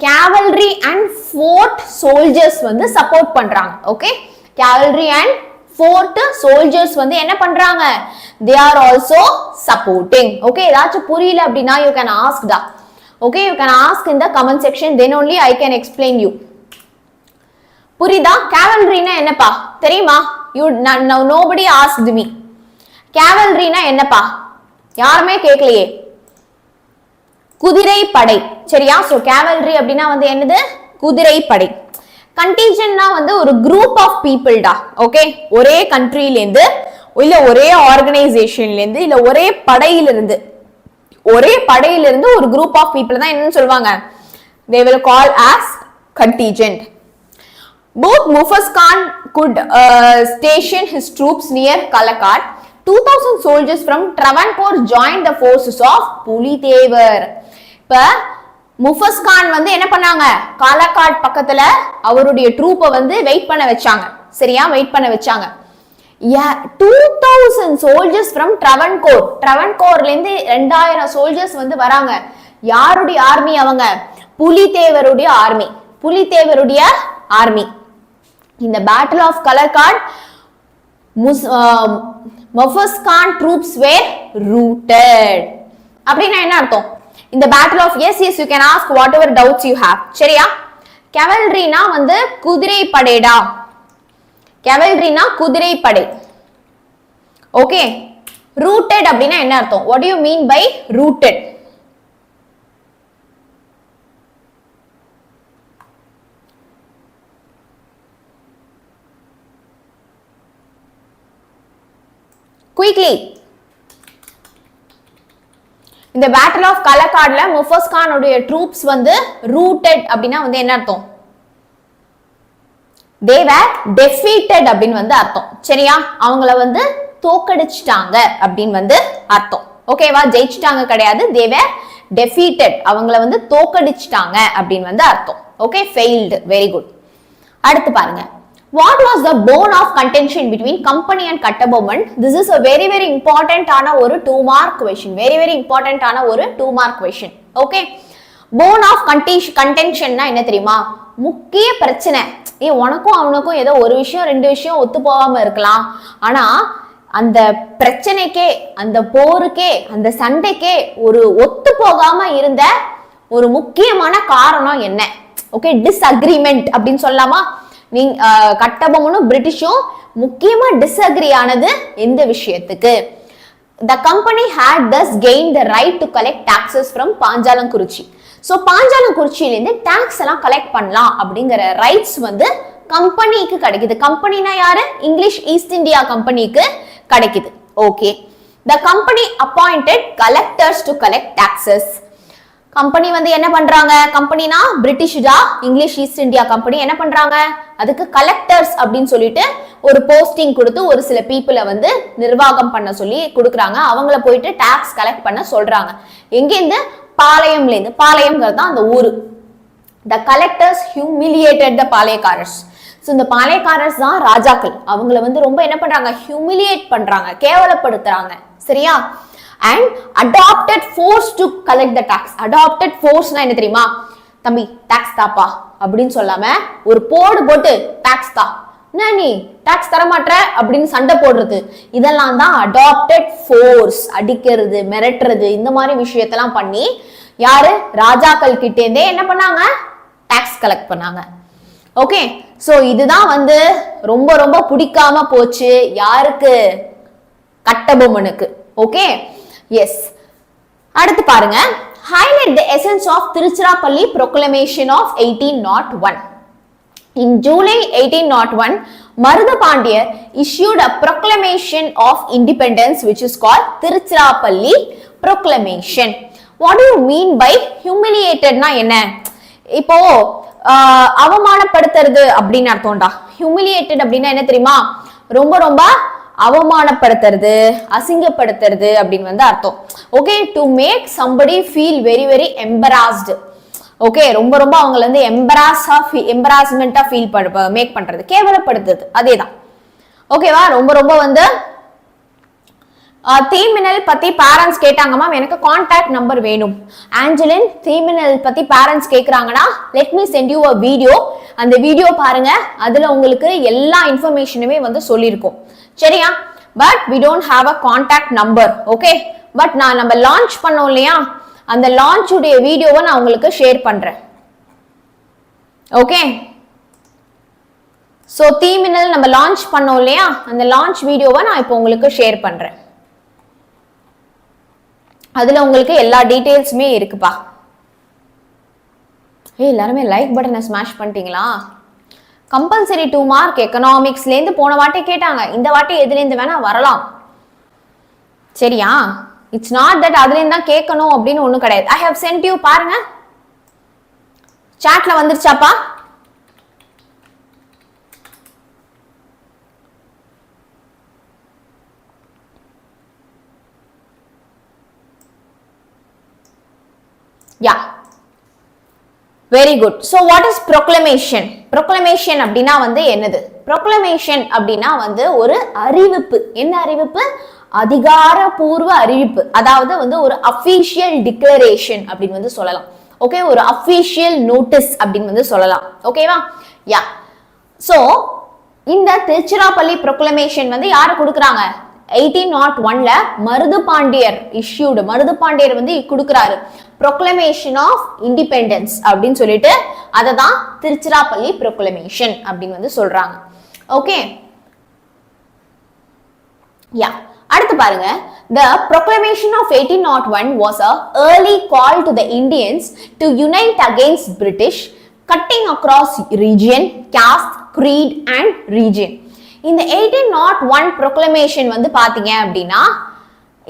cavalry and fort soldiers வந்து சப்போர்ட் பண்றாங்க. Okay, cavalry and fort soldiers வந்து என்ன பண்றாங்க? they are also supporting. Okay, ஏதாச்சும் புரியல அப்படினா you can ask da. Okay, you can ask in the comment section, then only I can explain you. புரியுதா? cavalry னா என்னப்பா தெரியுமா? you now nobody asked me. cavalry னா என்னப்பா யாருமே கேட்கலையே. குதிரை படை, சரியா? சோ cavalry அப்படினா வந்து என்னது? குதிரை படை. contingent னா வந்து ஒரு group of people டா. ஓகே, ஒரே கண்ட்ரில இருந்து இல்ல ஒரே ஆர்கனைசேஷன்ல இருந்து இல்ல ஒரே படையில இருந்து ஒரு group of people தான் என்னன்னு சொல்வாங்க? they will call as contingent. both Mufass Khan could station his troops near Kalakad. 2000 soldiers from Travancore joined the forces of Pulithevar. இப்ப முஃபஸ் கான் வந்து என்ன பண்ணாங்க? காலக்காட் பக்கத்துல அவருடைய ட்ரூப்பை வந்து வெயிட் பண்ண வச்சாங்க. சரியா? வெயிட் பண்ண வச்சாங்க. 2000 soldiers from Travancore. Travancoreல இருந்து 2000 soldiers வந்து வராங்க. யாருடைய ஆர்மி அவங்க? புலித்தேவருடைய ஆர்மி. புலித்தேவருடைய army. In the Battle of Kalakad, Mufass Khan troops were routed. அப்படின்னா என்ன அர்த்தம்? In the Battle of yes you can ask whatever doubts you have. சரியா? cavalry னா வந்து குதிரை படைடா. cavalry னா குதிரை படை. ஓகே, routed அப்படின்னா என்ன அர்த்தம்? what do you mean by routed? quickly. இந்த battle of Kalakadல முஃபஸ் கான் உடைய troops வந்து routed அப்படினா வந்து என்ன அர்த்தம்? they were defeated அப்படினு வந்து அர்த்தம். சரியா? அவங்கள வந்து தோக்கடிச்சிட்டாங்க அப்படினு வந்து அர்த்தம். ஓகேவா? ஜெயிச்சிட்டாங்க கிடையாது, they were defeated. அவங்கள வந்து தோக்கடிச்சிட்டாங்க அப்படினு வந்து அர்த்தம். Okay, failed. very good. அடுத்து பாருங்க. What was the bone of contention between company and Kattabomman? This is a very very important ஆன ஒரு 2 mark question. very very important ஆன ஒரு 2 mark question. Okay, bone of contention னா என்ன தெரியுமா? முக்கிய பிரச்சனை. உனக்கும் அவனுக்கும் ஏதோ ஒரு விஷயம் ரெண்டு விஷயம் ஒத்து போகாம இருக்கலாம், ஆனா அந்த பிரச்சனைக்கே அந்த போருக்கே அந்த சண்டைக்கே ஒரு ஒத்து போகாம இருந்த ஒரு முக்கியமான காரணம் என்ன? ஓகே, டிஸ்அக்ரிமெண்ட் அப்படின்னு சொல்லலாமா? கட்டபொம்மனும் பிரிட்டிஷும் முக்கியமா டிஸ்அக்ரி ஆனது எந்த விஷயத்துக்கு? The company had thus gained the right to collect taxes from Panchalankurichi. So பாஞ்சாலங்குறிச்சியில இருந்து டாக்ஸ் எல்லாம் கலெக்ட் பண்ணலாம் அப்படிங்கிற ரைட்ஸ் வந்து கம்பெனிக்கு கிடைக்குது. கம்பெனினா யாரு? இங்கிலீஷ் ஈஸ்ட் இந்தியா கம்பெனிக்கு கிடைக்குது. Okay, the company appointed collectors to collect taxes. Company வந்து என்ன பண்றாங்க? கம்பெனினா பிரிட்டிஷ்டா, இங்கிலீஷ் ஈஸ்ட் இந்தியா கம்பெனி என்ன பண்றாங்க? அதுக்கு கலெக்டர்ஸ் அப்படின்னு சொல்லிட்டு ஒரு போஸ்டிங் கொடுத்து ஒரு சில பீப்புளை வந்து நிர்வாகம் பண்ண சொல்லி கொடுக்குறாங்க. அவங்கள போயிட்டு டாக்ஸ் கலெக்ட் பண்ண சொல்றாங்க. எங்கேருந்து? பாளையம்ல இருந்து. பாளையம்ங்கிறது தான் அந்த ஊரு. The collectors humiliated the Palayakkarars. So இந்த பாளையக்காரர்ஸ் தான் ராஜாக்கள். அவங்கள வந்து ரொம்ப என்ன பண்றாங்க? ஹியூமிலியேட் பண்றாங்க, கேவலப்படுத்துறாங்க. சரியா? and adopted force to collect the tax. adopted force னா என்ன தெரியுமா? தம்பி டாக்ஸ் தாப்பா அப்படின்னு சொல்லாம ஒரு போடு போட்டு டாக்ஸ் தா, என்ன நீ டாக்ஸ் தர மாட்டற அப்படின்னு சண்டை போடுறது, இதெல்லாம் தான் adopted force. அடிக்கிறது, மிரட்டுறது, இந்த மாதிரி விஷயத்தெல்லாம் பண்ணி யாரு? ராஜாக்கள் கிட்ட இருந்தே என்ன பண்ணாங்க? டாக்ஸ் கலெக்ட் பண்ணாங்க. ஓகே, சோ இதுதான் வந்து ரொம்ப ரொம்ப பிடிக்காம போச்சு யாருக்கு? கட்டபொம்மனுக்கு. Okay, yes. அடுத்து பாருங்க, highlight the essence of Tiruchirappalli proclamation of 1801. In July 1801, Marudha Pandya issued a proclamation of independence which is called Tiruchirappalli proclamation. What do you mean by humiliated னா என்ன? இப்போ அவமானப்படுத்துறது அப்படின்னு அர்த்தம்டா. humiliated அப்படின்னா என்ன தெரியுமா? ரொம்ப ரொம்ப அவமானப்படுத்துறது, அசிங்கப்படுத்துறது அப்படின்னு வந்து அர்த்தம். Okay, to make somebody feel very very embarrassed. Okay, ரொம்ப ரொம்ப அவங்கள வந்து எம்பராஸ்மெண்டா ஃபீல் மேக் பண்றது, கேவலப்படுத்துறது, அதேதான். ஓகேவா? ரொம்ப ரொம்ப வந்து THEE MINNAL பத்தி பேரண்ட்ஸ் கேட்டாங்க மேம், எனக்கு கான்டாக்ட் நம்பர் வேணும். ஆஞ்சலின், THEE MINNAL பத்தி பேரண்ட்ஸ் கேக்குறாங்கன்னா let me send you a video. அந்த வீடியோ பாருங்க, அதுல உங்களுக்கு எல்லா இன்ஃபர்மேஷனுமே வந்து சொல்லியிருக்கும். சரியா? But we don't have a contact number. ஓகே, பட் நம்ம லான்ச் பண்ணோம் இல்லையா, அந்த லான்ச் உடைய வீடியோவை நான் உங்களுக்கு ஷேர் பண்றேன். ஓகே, சோ THEE MINNAL நம்ம லான்ச் பண்ணோம் இல்லையா, அந்த லான்ச் வீடியோவை நான் இப்போ உங்களுக்கு ஷேர் பண்றேன். அதுல உங்களுக்கு எல்லா டீடைல்ஸுமே இருக்குப்பா. எல்லாருமே லைக் பட்டனை ஸ்மாஷ் பண்ணிட்டீங்களா? கம்பல்சரி 2 மார்க் எக்கனாமிக்ஸ்ல இருந்து போன வாட்டி கேட்டாங்க, இந்த வாட்டி எதுல இருந்து வேணா வரலாம். சரியா? இட்ஸ் நாட் தட் அதுல இருந்து தான் கேட்கணும் அப்படின்னு ஒண்ணும் கிடையாது. ஐ ஹவ் சென்ட் யூ, பாருங்க சாட்ல வந்துருச்சாப்பா? Yeah, very good. So what is proclamation? Proclamation அப்படினா வந்து என்னது? Proclamation அப்படினா வந்து ஒரு அறிவிப்பு. என்ன அறிவிப்பு? அதிகாரப்பூர்வ அறிவிப்பு. அதாவது வந்து ஒரு official declaration அப்படின்னு வந்து சொல்லலாம். ஓகே, ஒரு official notice அப்படின்னு வந்து சொல்லலாம். ஓகேவா? யா. சோ இந்த திருச்சிராப்பள்ளி proclamation வந்து யாரு கொடுக்கறாங்க? 1801ல மருதுபாண்டியர் issued. மருதுபாண்டியர் வந்து கொடுக்கறாரு proclamation of independence அப்படின்னு சொல்லிட்டு, அததான் திருச்சிராப்பள்ளி proclamation அப்படின்னு வந்து சொல்றாங்க. Okay, yeah. அடுத்து பாருங்க, the proclamation of 1801 was a early call to the Indians to unite against British, cutting across region, caste, creed and region. இந்த 1801 proclamation வந்து பாத்தீங்க அப்படின்னா,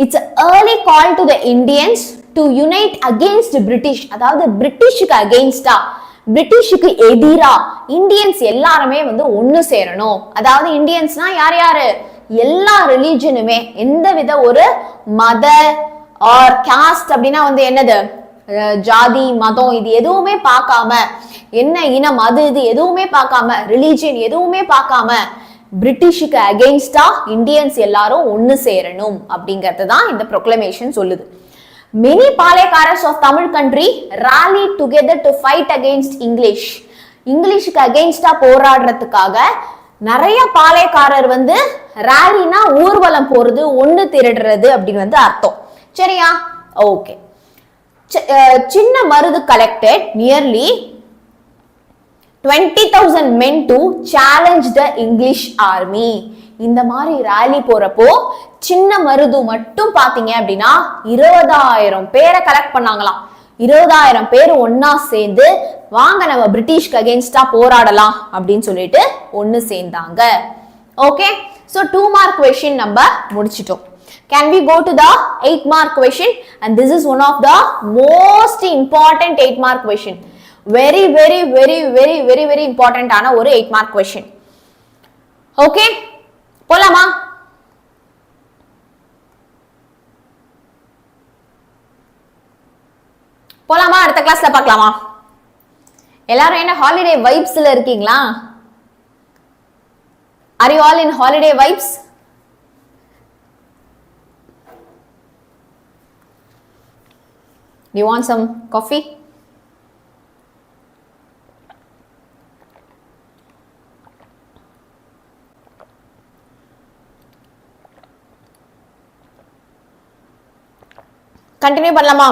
it's an early call to the Indians to unite against British. அதாவது பிரிட்டிஷ்க்கு அகைன்ஸ்டா, பிரிட்டிஷ்க்கு எதிரா Indians எல்லாருமே வந்து ஒன்னு சேரணும். அதாவது இந்தியன்ஸ்னா யார் யாரு? எல்லா ரிலீஜனுமே, எந்த வித ஒரு மத ஆர் காஸ்ட் அப்படின்னா வந்து என்னது, ஜாதி மதம் இது எதுவுமே பார்க்காம, என்ன இனம் அது இது எதுவுமே பார்க்காம, ரிலீஜன் எதுவுமே பார்க்காம பிரிட்டிஷ்க்கு அகைன்ஸ்டா இந்தியன்ஸ் எல்லாரும் ஒன்னு சேரணும் அப்படிங்கிறது தான் இந்த proclamation சொல்லுது. Many Palayakkarars of Tamil country rallied together to fight against English. இங்கிலீஷ்க்கு அகைன்ஸ்டா போராடுறதுக்காக நிறைய பாளையக்காரர் வந்து ராலினா ஊர்வலம் போறது, ஒன்னு திரடுறது அப்படின்னு வந்து அர்த்தம். சரியா? ஓகே. சின்ன Marudhu collected nearly 20,000 men to challenge the English army. இந்த மாதிரி ராலி போறப்போ சின்ன மருது மட்டும் பாத்தீங்க அப்படின்னா 20,000 பேரை கலெக்ட் பண்ணாங்களாம். 20,000 பேர் ஒன்னா சேர்ந்து வாங்க நம்ம பிரிட்டிஷ்க்கு அகைன்ஸ்டா போராடலாம் அப்படின்னு சொல்லிட்டு ஒன்னு சேர்ந்தாங்க. ஓகே, சோ 2 மார்க் question நம்ம முடிச்சிட்டோம். Can we go to the 8 mark question? And this is one of the most important 8 mark question. Very very very very very very important ஆன ஒரு 8 mark question. ஓகே, போலாமா? போலாமா? அடுத்த கிளாஸ்ல பார்க்கலாமா? எல்லாரும் என்ன ஹாலிடே வைப்ஸ்ல இருக்கீங்களா? Are you all in holiday vibes? Do you want some coffee? Continue பண்ணலாமா?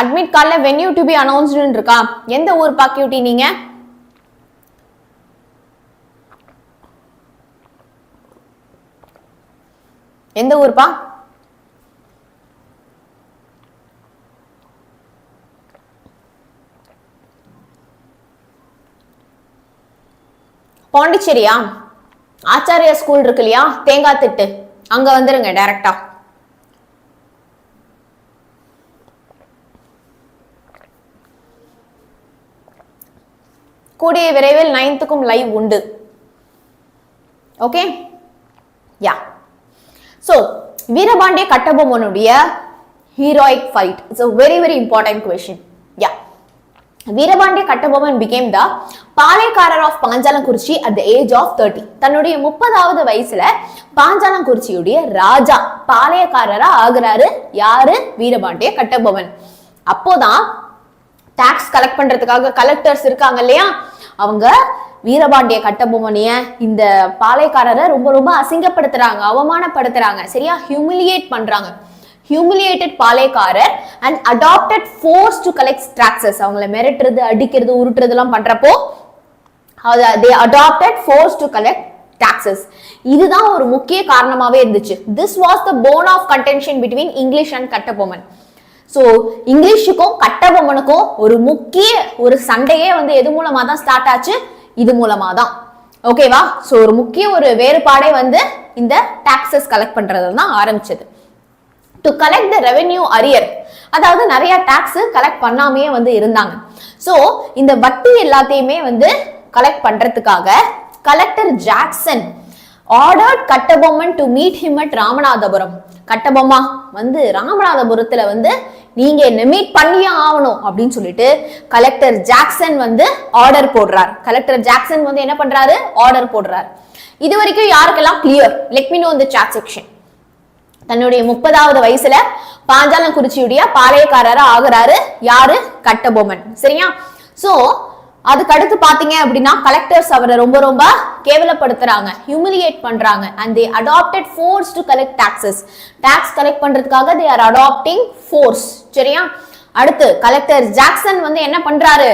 அட்மிட் கார்டுல வென்யூ டு பி அனௌன்ஸ்டு இருக்கா? எந்த ஊர் பாக்கியூட்டி நீங்க? எந்த ஊர்ப்பா? பாண்டிச்சேரியா? ஆச்சாரியா ஸ்கூல் இருக்கு இல்லையா, தேங்காய் திட்டு, அங்க வந்துருங்க டைரக்டா. கூடிய விரைவில் 9th லைவ் உண்டு. Okay, yeah. சோ வீரபாண்டிய கட்டபொம்மனுடைய heroic fight, it's a very very important question. Yeah, Veerapandiya Kattabomman became the palayakkarar of Panchalankurichi at the age of 30. தன்னுடைய 30வது வயசுல பாஞ்சாலங்குறிச்சியுடைய ராஜா பாளையக்காரரா ஆகுறாரு. யாரு? வீரபாண்டிய கட்டபொம்மன். அப்போதான் டாக்ஸ் கலெக்ட் பண்றதுக்காக கலெக்டர்ஸ் இருக்காங்க இல்லையா, அவங்க வீரபாண்டிய கட்டபொம்மனைய இந்த பாளையக்காரரை ரொம்ப ரொம்ப அசிங்கப்படுத்துறாங்க, அவமானப்படுத்துறாங்க, சரியா, ஹியூமிலியேட் பண்றாங்க. humiliated பாளையக்காரர் and adopted force to collect taxes. அவங்கள மிரட்டுறது, அடிக்கிறது, உருட்டுறதுலாம் பண்றப்போ they adopted force to collect taxes. இதுதான் ஒரு முக்கிய காரணமாவே இருந்துச்சு. This was the bone of contention between English and Kattabomman. So இங்கிலீஷுக்கும் கட்டபொம்மனுக்கும் ஒரு முக்கிய ஒரு சண்டையே வந்து எது மூலமா தான் ஸ்டார்ட் ஆச்சு? இது மூலமா தான். ஓகேவா? ஸோ ஒரு முக்கிய ஒரு வேறுபாடே வந்து இந்த டாக்ஸஸ் கலெக்ட் பண்றது தான் ஆரம்பிச்சது. To collect the revenue arrear, அதாவது நிறைய டாக்ஸ் கலெக்ட் பண்ணாமையே வந்து இருந்தாங்க. ஸோ இந்த வட்டி எல்லாத்தையுமே வந்து கலெக்ட் பண்றதுக்காக collector Jackson ordered Kattabomman to meet him at Ramanathapuram. கட்டபொம்மா வந்து ராமநாதபுரத்துல வந்து நீங்க என்ன மீட் பண்ணியே ஆகணும் அப்படின்னு சொல்லிட்டு கலெக்டர் ஜாக்சன் வந்து ஆர்டர் போடுறார். கலெக்டர் ஜாக்சன் வந்து என்ன பண்றாரு? ஆர்டர் போடுறார். இது வரைக்கும் யாருக்கெல்லாம் கிளியர்? லெட் மீ நோ இந்த சாட் செக்ஷன். தன்னுடைய 30வது வயசுல பாஞ்சாலங்குறிச்சியுடைய பாளையக்காரரா ஆகுறாரு. யாரு? கட்டபொம்மன். சரியா? சோ அதுக்கு அடுத்து பாத்தீங்க அப்படின்னா கலெக்டர்ஸ் அவரை ரொம்ப ரொம்ப கேவலப்படுத்துறாங்க, ஹியூமிலியேட் பண்றாங்க. and they adopted force to collect taxes. Tax collect பண்றதுக்காக they are adopting force. சரியா? அடுத்து கலெக்டர் ஜாக்சன் வந்து என்ன பண்றாரு?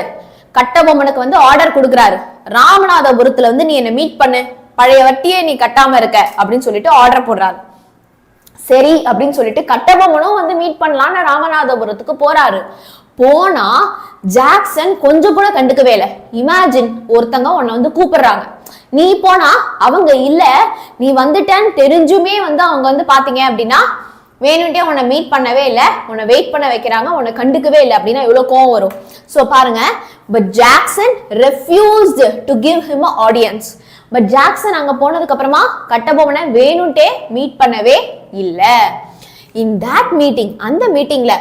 கட்டபொம்மனுக்கு வந்து ஆர்டர் கொடுக்குறாரு. ராமநாதபுரத்துல வந்து நீ என்ன மீட் பண்ணு, பழைய வட்டியை நீ கட்டாம இருக்க அப்படின்னு சொல்லிட்டு ஆர்டர் போடுறாரு. சரி அப்படின்னு சொல்லிட்டு கட்டபொம்மனும் வந்து மீட் பண்ணலான்னு ராமநாதபுரத்துக்கு போறாரு. போனா ஜாக்சன் கொஞ்சம் கூட கண்டுக்கவே இல்லை. இமேஜின், ஒருத்தங்க உன்னை வந்து கூப்பிடுறாங்க, நீ போனா அவங்க இல்ல, நீ வந்துட்டேன்னு தெரிஞ்சுமே வந்து அவங்க வந்து பாத்தீங்க அப்படின்னா வேணும்ட்டே உன்னை மீட் பண்ணவே இல்லை, உன்னை வெயிட் பண்ண வைக்கிறாங்க, உன்னை கண்டுக்கவே இல்லை அப்படின்னா எவ்வளவு கோவம் வரும். சோ பாருங்க, but Jackson refused to give him an audience. But Jackson அங்க போனதுக்கு அப்புறமா கட்டபொம்மனை வேணும்ட்டே மீட் பண்ணவே இல்ல. இன் தட் மீட்டிங், அந்த மீட்டிங்ல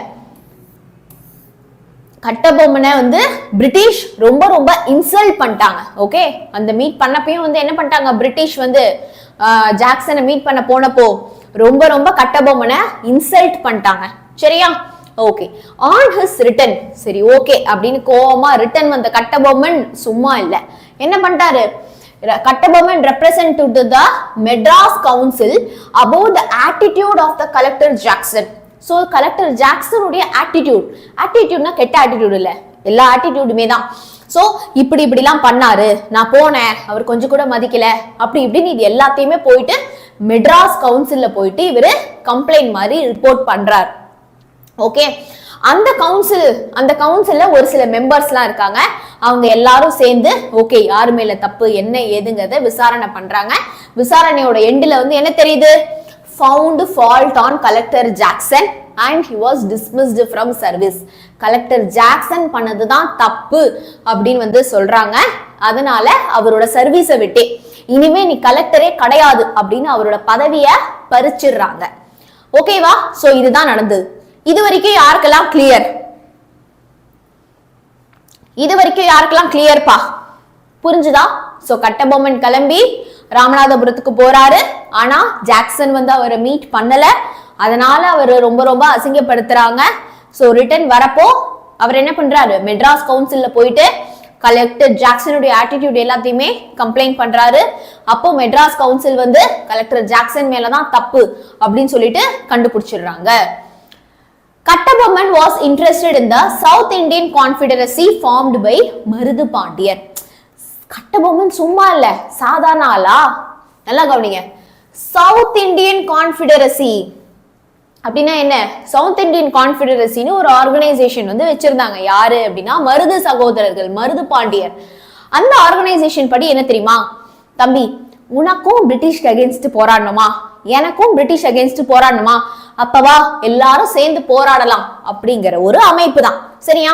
கட்டபொம்மனை வந்து பிரிட்டிஷ் ரொம்ப ரொம்ப இன்சல்ட் பண்ணிட்டாங்க. ஓகே, அந்த மீட் பண்ணப்பையும் வந்து என்ன பண்ணிட்டாங்க, பிரிட்டிஷ் வந்து ஜாக்சனை மீட் பண்ண போனப்போ ரொம்ப ரொம்ப கட்டபொம்மனை இன்சல்ட் பண்ணிட்டாங்க. சரியா? ஓகே, ஆன் ஹிஸ் ரிட்டன், சரி ஓகே அப்படின்னு கோவமா ரிட்டன் வந்த கட்டபொம்மன் சும்மா இல்ல, என்ன பண்ணிட்டாரு? Kattabomman represented to the Madras Council about the attitude of the collector Jackson. So collector Jackson உடைய attitudeனா கெட்ட attitude இல்ல, எல்லா attitudeமே தான். ஸோ இப்படிலாம் பண்ணாரு, நான் போனேன், அவர் கொஞ்சம் கூட மதிக்கல, அப்படி இப்படின்னு இது எல்லாத்தையுமே போயிட்டு மெட்ராஸ் கவுன்சில்ல போயிட்டு இவரு கம்ப்ளைண்ட் மாதிரி ரிப்போர்ட் பண்றாரு. ஓகே, அந்த கவுன்சில்ல ஒரு சில மெம்பர்ஸ்லாம் இருக்காங்க. அவங்க எல்லாரும் சேர்ந்து ஓகே யாரு மேல தப்பு என்ன ஏதுங்கிறத விசாரணை பண்றாங்க. விசாரணையோட எண்ட்ல வந்து என்ன தெரியுது? found fault on collector Jackson and he was dismissed from service. Collector Jackson பண்ணதுதான் தப்பு அப்படின்னு வந்து சொல்றாங்க. அதனால அவரோட சர்வீஸை விட்டு இனிமே நீ கலெக்டரே கிடையாது அப்படின்னு அவரோட பதவியை பறிச்சிடுறாங்க. ஓகேவா? சோ இதுதான் நடந்தது. இது வரைக்கும் யாருக்கெல்லாம் கிளியர்? இது வரைக்கும் யாருக்கெல்லாம் கிளியர்ப்பா? புரிஞ்சுதா? சோ கட்டபொம்மன் கிளம்பி ராமநாதபுரத்துக்கு போறாரு. ஆனா ஜாக்சன் வந்து அவரை மீட் பண்ணல, அதனால அவர் ரொம்ப ரொம்ப அசிங்கப்படுத்துறாங்க. சோ ரிட்டர்ன் வரப்போ அவர் என்ன பண்றாரு? மெட்ராஸ் கவுன்சில்ல போயிட்டு கலெக்டர் ஜாக்சனுடைய ஆட்டிடியூட் எல்லாத்தையுமே கம்ப்ளைண்ட் பண்றாரு. அப்போ மெட்ராஸ் கவுன்சில் வந்து கலெக்டர் ஜாக்சன் மேலதான் தப்பு அப்படின்னு சொல்லிட்டு கண்டுபிடிச்சிடுறாங்க. Kattabomman was interested in the South Indian Confederacy formed by Marudhu பாண்டியர். கட்டபொம்மன் சும்மா இல்ல, சாதாரண ஆளா? நல்லா கவனிங்க. சவுத் இந்தியன் கான்ஃபெடரசி அப்படின்னா என்ன? சவுத் இந்தியன் கான்ஃபெடரசின்னு ஒரு ஆர்கனைசேஷன் வந்து வச்சிருந்தாங்க. யாரு அப்படின்னா மருது சகோதரர்கள், மருது பாண்டியர். அந்த ஆர்கனைசேஷன் படி என்ன தெரியுமா தம்பி, உனக்கும் பிரிட்டிஷ்க்கு அகேன்ஸ்ட் போராடணுமா, எனக்கும் பிரிட்டிஷ் அகேன்ஸ்ட் போராடணுமா, அப்பவா எல்லாரும் சேர்ந்து போராடலாம் அப்படிங்கிற ஒரு அமைப்பு தான். சரியா?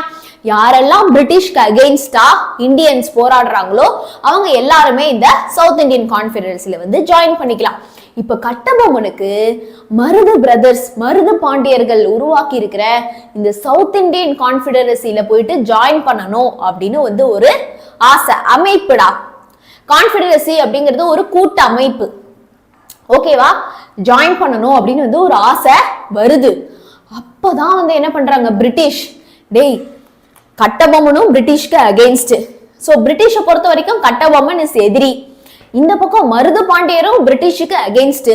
யாரெல்லாம் பிரிட்டிஷ்க்கு அகெயின்ஸ்டா இந்தியன்ஸ் போராடுறாங்களோ அவங்க எல்லாருமே இந்த சவுத் இந்தியன் கான்ஃபெடரசில வந்து ஜாயின் பண்ணிக்கலாம். இப்ப கட்டபொம்மனுக்கு மருது பிரதர்ஸ், மருது பாண்டியர்கள் உருவாக்கி இருக்கிற இந்த சவுத் இந்தியன் கான்ஃபெடரசில போயிட்டு ஜாயின் பண்ணணும் அப்படின்னு வந்து ஒரு ஆசை, அமைப்புடா. கான்ஃபெடரசி அப்படிங்கிறது ஒரு கூட்டு அமைப்பு, ஓகேவா? ஜாயின் பண்ணணும் அப்படின்னு வந்து ஒரு ஆசை வருது. அப்பதான் வந்து என்ன பண்றாங்க பிரிட்டிஷ், டேய் கட்டபொம்மனும் பிரிட்டிஷ்க்கு அகெயின்ஸ்ட். சோ பிரிட்டிஷை பொறுத்த வரைக்கும் கட்டபொம்மன் இஸ் எதிரி, இந்த பக்கம் மருது பாண்டியரும் பிரிட்டிஷுக்கு அகெயின்ஸ்ட்.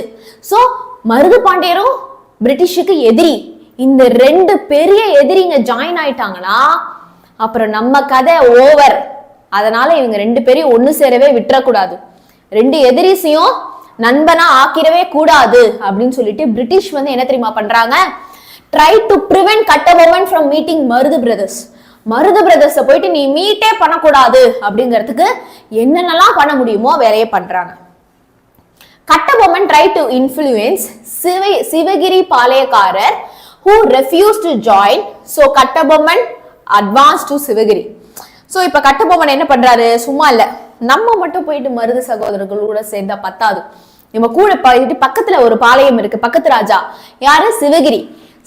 சோ மருது பாண்டியரும் பிரிட்டிஷுக்கு எதிரி, இந்த ரெண்டு பெரிய எதிரிங்க ஜாயின் ஆயிட்டாங்கன்னா அப்புறம் நம்ம கதை ஓவர். அதனால இவங்க ரெண்டு பேரையும் ஒண்ணு சேரவே விட்டுறக்கூடாது, ரெண்டு எதிரிசையும் நண்பனா ஆக்கிரவே கூடாது அப்படின்னு சொல்லிட்டு பிரிட்டிஷ் வந்து என்ன தெரியுமா பண்றாங்க, try to prevent Kattabomman from meeting Marudhu brothers. Marudhu பிரதர்ஸை போயிட்டு நீ மீட்டே பண்ணக்கூடாது அப்படிங்கிறதுக்கு என்னென்னலாம் பண்ண முடியுமோ வேலையே பண்றாங்க. Kattabomman try to influence Sivagiri palayakkarar who refused to join. So Kattabomman advanced to Sivagiri. So இப்ப கட்டபொம்மன் என்ன பண்றாரு, சும்மா இல்ல நம்ம மட்டும் போயிட்டு மருது சகோதரர்களோட சேர்ந்தா பத்தாது, நம்ம கூட பக்கத்துல ஒரு பாளையம் இருக்கு, பக்கத்து ராஜா யாரு, சிவகிரி.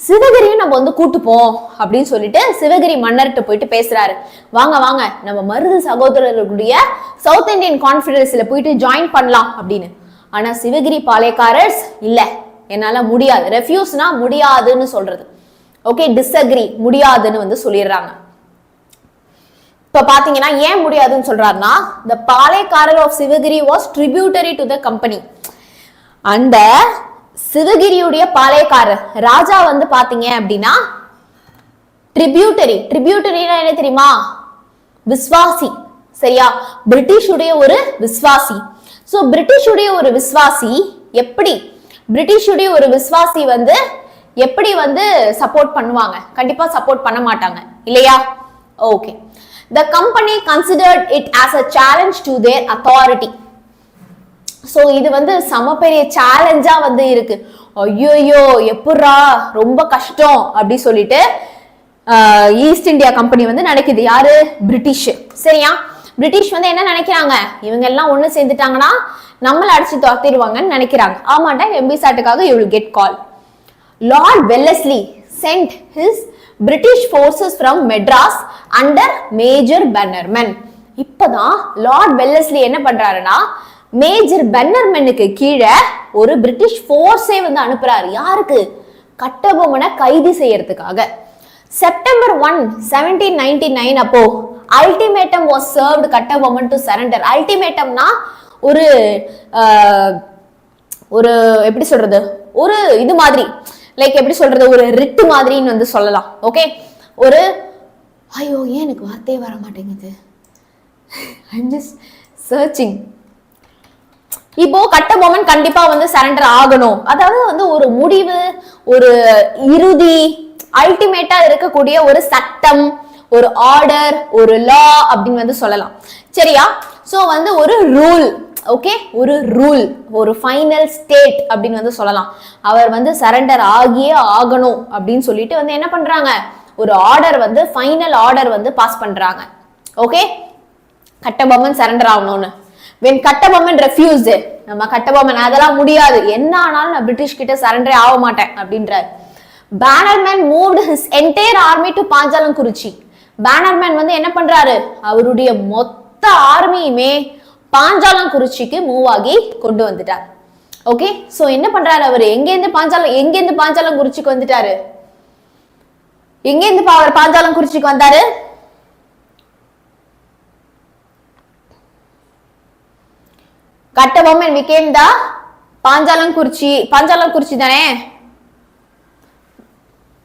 சிவகிரியும் நம்ம வந்து கூட்டுப்போம் அப்படின்னு சொல்லிட்டு சிவகிரி மன்னர்கிட்ட போயிட்டு பேசுறாரு, வாங்க வாங்க நம்ம மருது சகோதரர்களுடைய சவுத் இந்தியன் கான்ஃபெடரசில போயிட்டு ஜாயின் பண்ணலாம் அப்படின்னு. ஆனா சிவகிரி பாளையக்காரர்ஸ் இல்ல, என்னால முடியாது, ரெஃப்யூஸ்னா முடியாதுன்னு சொல்றது, ஓகே, டிஸ்அக்ரி, முடியாதுன்னு வந்து சொல்லிடுறாங்க. இப்ப பாத்தீங்கன்னா ஏன் முடியாதுன்னு சொல்றாருன்னா, the பாளையக்காரர் of Sivagiri was tributary to the company. அந்த சிவகிரியுடைய பாளையக்காரர் ராஜா வந்து பாத்தீங்க அப்படின்னா ட்ரிபியூட்டரினா என்ன தெரியுமா, விஸ்வாசி, சரியா? பிரிட்டிஷுடைய ஒரு விஸ்வாசி. சோ பிரிட்டிஷுடைய ஒரு விஸ்வாசி எப்படி, பிரிட்டிஷுடைய ஒரு விஸ்வாசி வந்து எப்படி வந்து சப்போர்ட் பண்ணுவாங்க, கண்டிப்பா சப்போர்ட் பண்ண மாட்டாங்க இல்லையா? Okay. The company considered it as a challenge to their authority. So இது வந்து சம பெரிய சேலஞ்சா வந்து இருக்கு. ஐயோ எப்படா, ரொம்ப கஷ்டம் அப்படி சொல்லிட்டு ஈஸ்ட் இந்தியா கம்பெனி வந்து நினைக்குது, யாரு, பிரிட்டிஷ், சரியா? பிரிட்டிஷ் வந்து என்ன நினைக்கிறாங்க, இவங்க எல்லாம் ஒண்ணு சேர்ந்துட்டாங்கன்னா நம்மள அடிச்சு துரத்திடுவாங்கன்னு நினைக்கிறாங்க. ஆமாண்டா, MP சாட்டுக்காக you will get call. Lord Wellesley sent his British forces from Madras under Major Bannerman. இப்பதான் லார்ட் வெல்லஸ்லி என்ன பண்றாருன்னா மேஜர் பென்னர்மனுக்கு கீழே ஒரு பிரிட்டிஷ் போர்ஸே வந்து அனுப்புறாரு. யாருக்கு, கட்டபொம்மனை கைது செய்யறதுக்காக. செப்டம்பர் 1, 1799 அப்போ ultimatum was served Kattabomman to surrender. அல்டிமேட்டம்னா ஒரு ஒரு எப்படி சொல்றது, ஒரு இது மாதிரி, லைக் எப்படி சொல்றது, ஒரு ரிட்டு மாதிரின்னு வந்து சொல்லலாம். ஓகே, ஒரு ஐயோ ஏன் எனக்கு வார்த்தையே வர மாட்டேங்குது, ஐம் ஜஸ்ட் சர்ச்சிங். இப்போ கட்டபொம்மன் கண்டிப்பா வந்து சரண்டர் ஆகணும், அதாவது வந்து ஒரு முடிவு, ஒரு இறுதி, அல்டிமேட்டா இருக்கக்கூடிய ஒரு சட்டம், ஒரு ஆர்டர், ஒரு லா அப்படின்னு வந்து சொல்லலாம், சரியா? சோ வந்து ஒரு ரூல், ஓகே, ஒரு ரூல், ஒரு ஃபைனல் ஸ்டேட் அப்படின்னு வந்து சொல்லலாம். அவர் வந்து சரண்டர் ஆகியே ஆகணும் அப்படின்னு சொல்லிட்டு வந்து என்ன பண்றாங்க, ஒரு ஆர்டர் வந்து ஃபைனல் ஆர்டர் வந்து பாஸ் பண்றாங்க. ஓகே, கட்டபொம்மன் சரண்டர் ஆகணும்னு. when கட்டபொம்மன் refused, நம்ம கட்டபொம்மன் அதெல்லாம் முடியாது, என்ன ஆனாலும் நான் பிரிட்டிஷ் கிட்ட சரண்டரே ஆக மாட்டேன் அப்படின்றார். Bannerman moved his entire army to Panchalankurichi. Bannerman வந்து என்ன பண்றாரு, அவருடைய மொத்த ஆர்மியுமே பாஞ்சாலங்குறிச்சிக்கு மூவ் ஆகி கொண்டு வந்துட்டார். ஓகே, சோ என்ன பண்றாரு அவரு, எங்கேருந்து பாஞ்சாலங்குறிச்சிக்கு வந்துட்டாரு, எங்கேருந்து அவர் பாஞ்சாலங்குறிச்சிக்கு வந்தாரு, கட்டபொம்மன் became the பாஞ்சாலங்குறிச்சி தானே,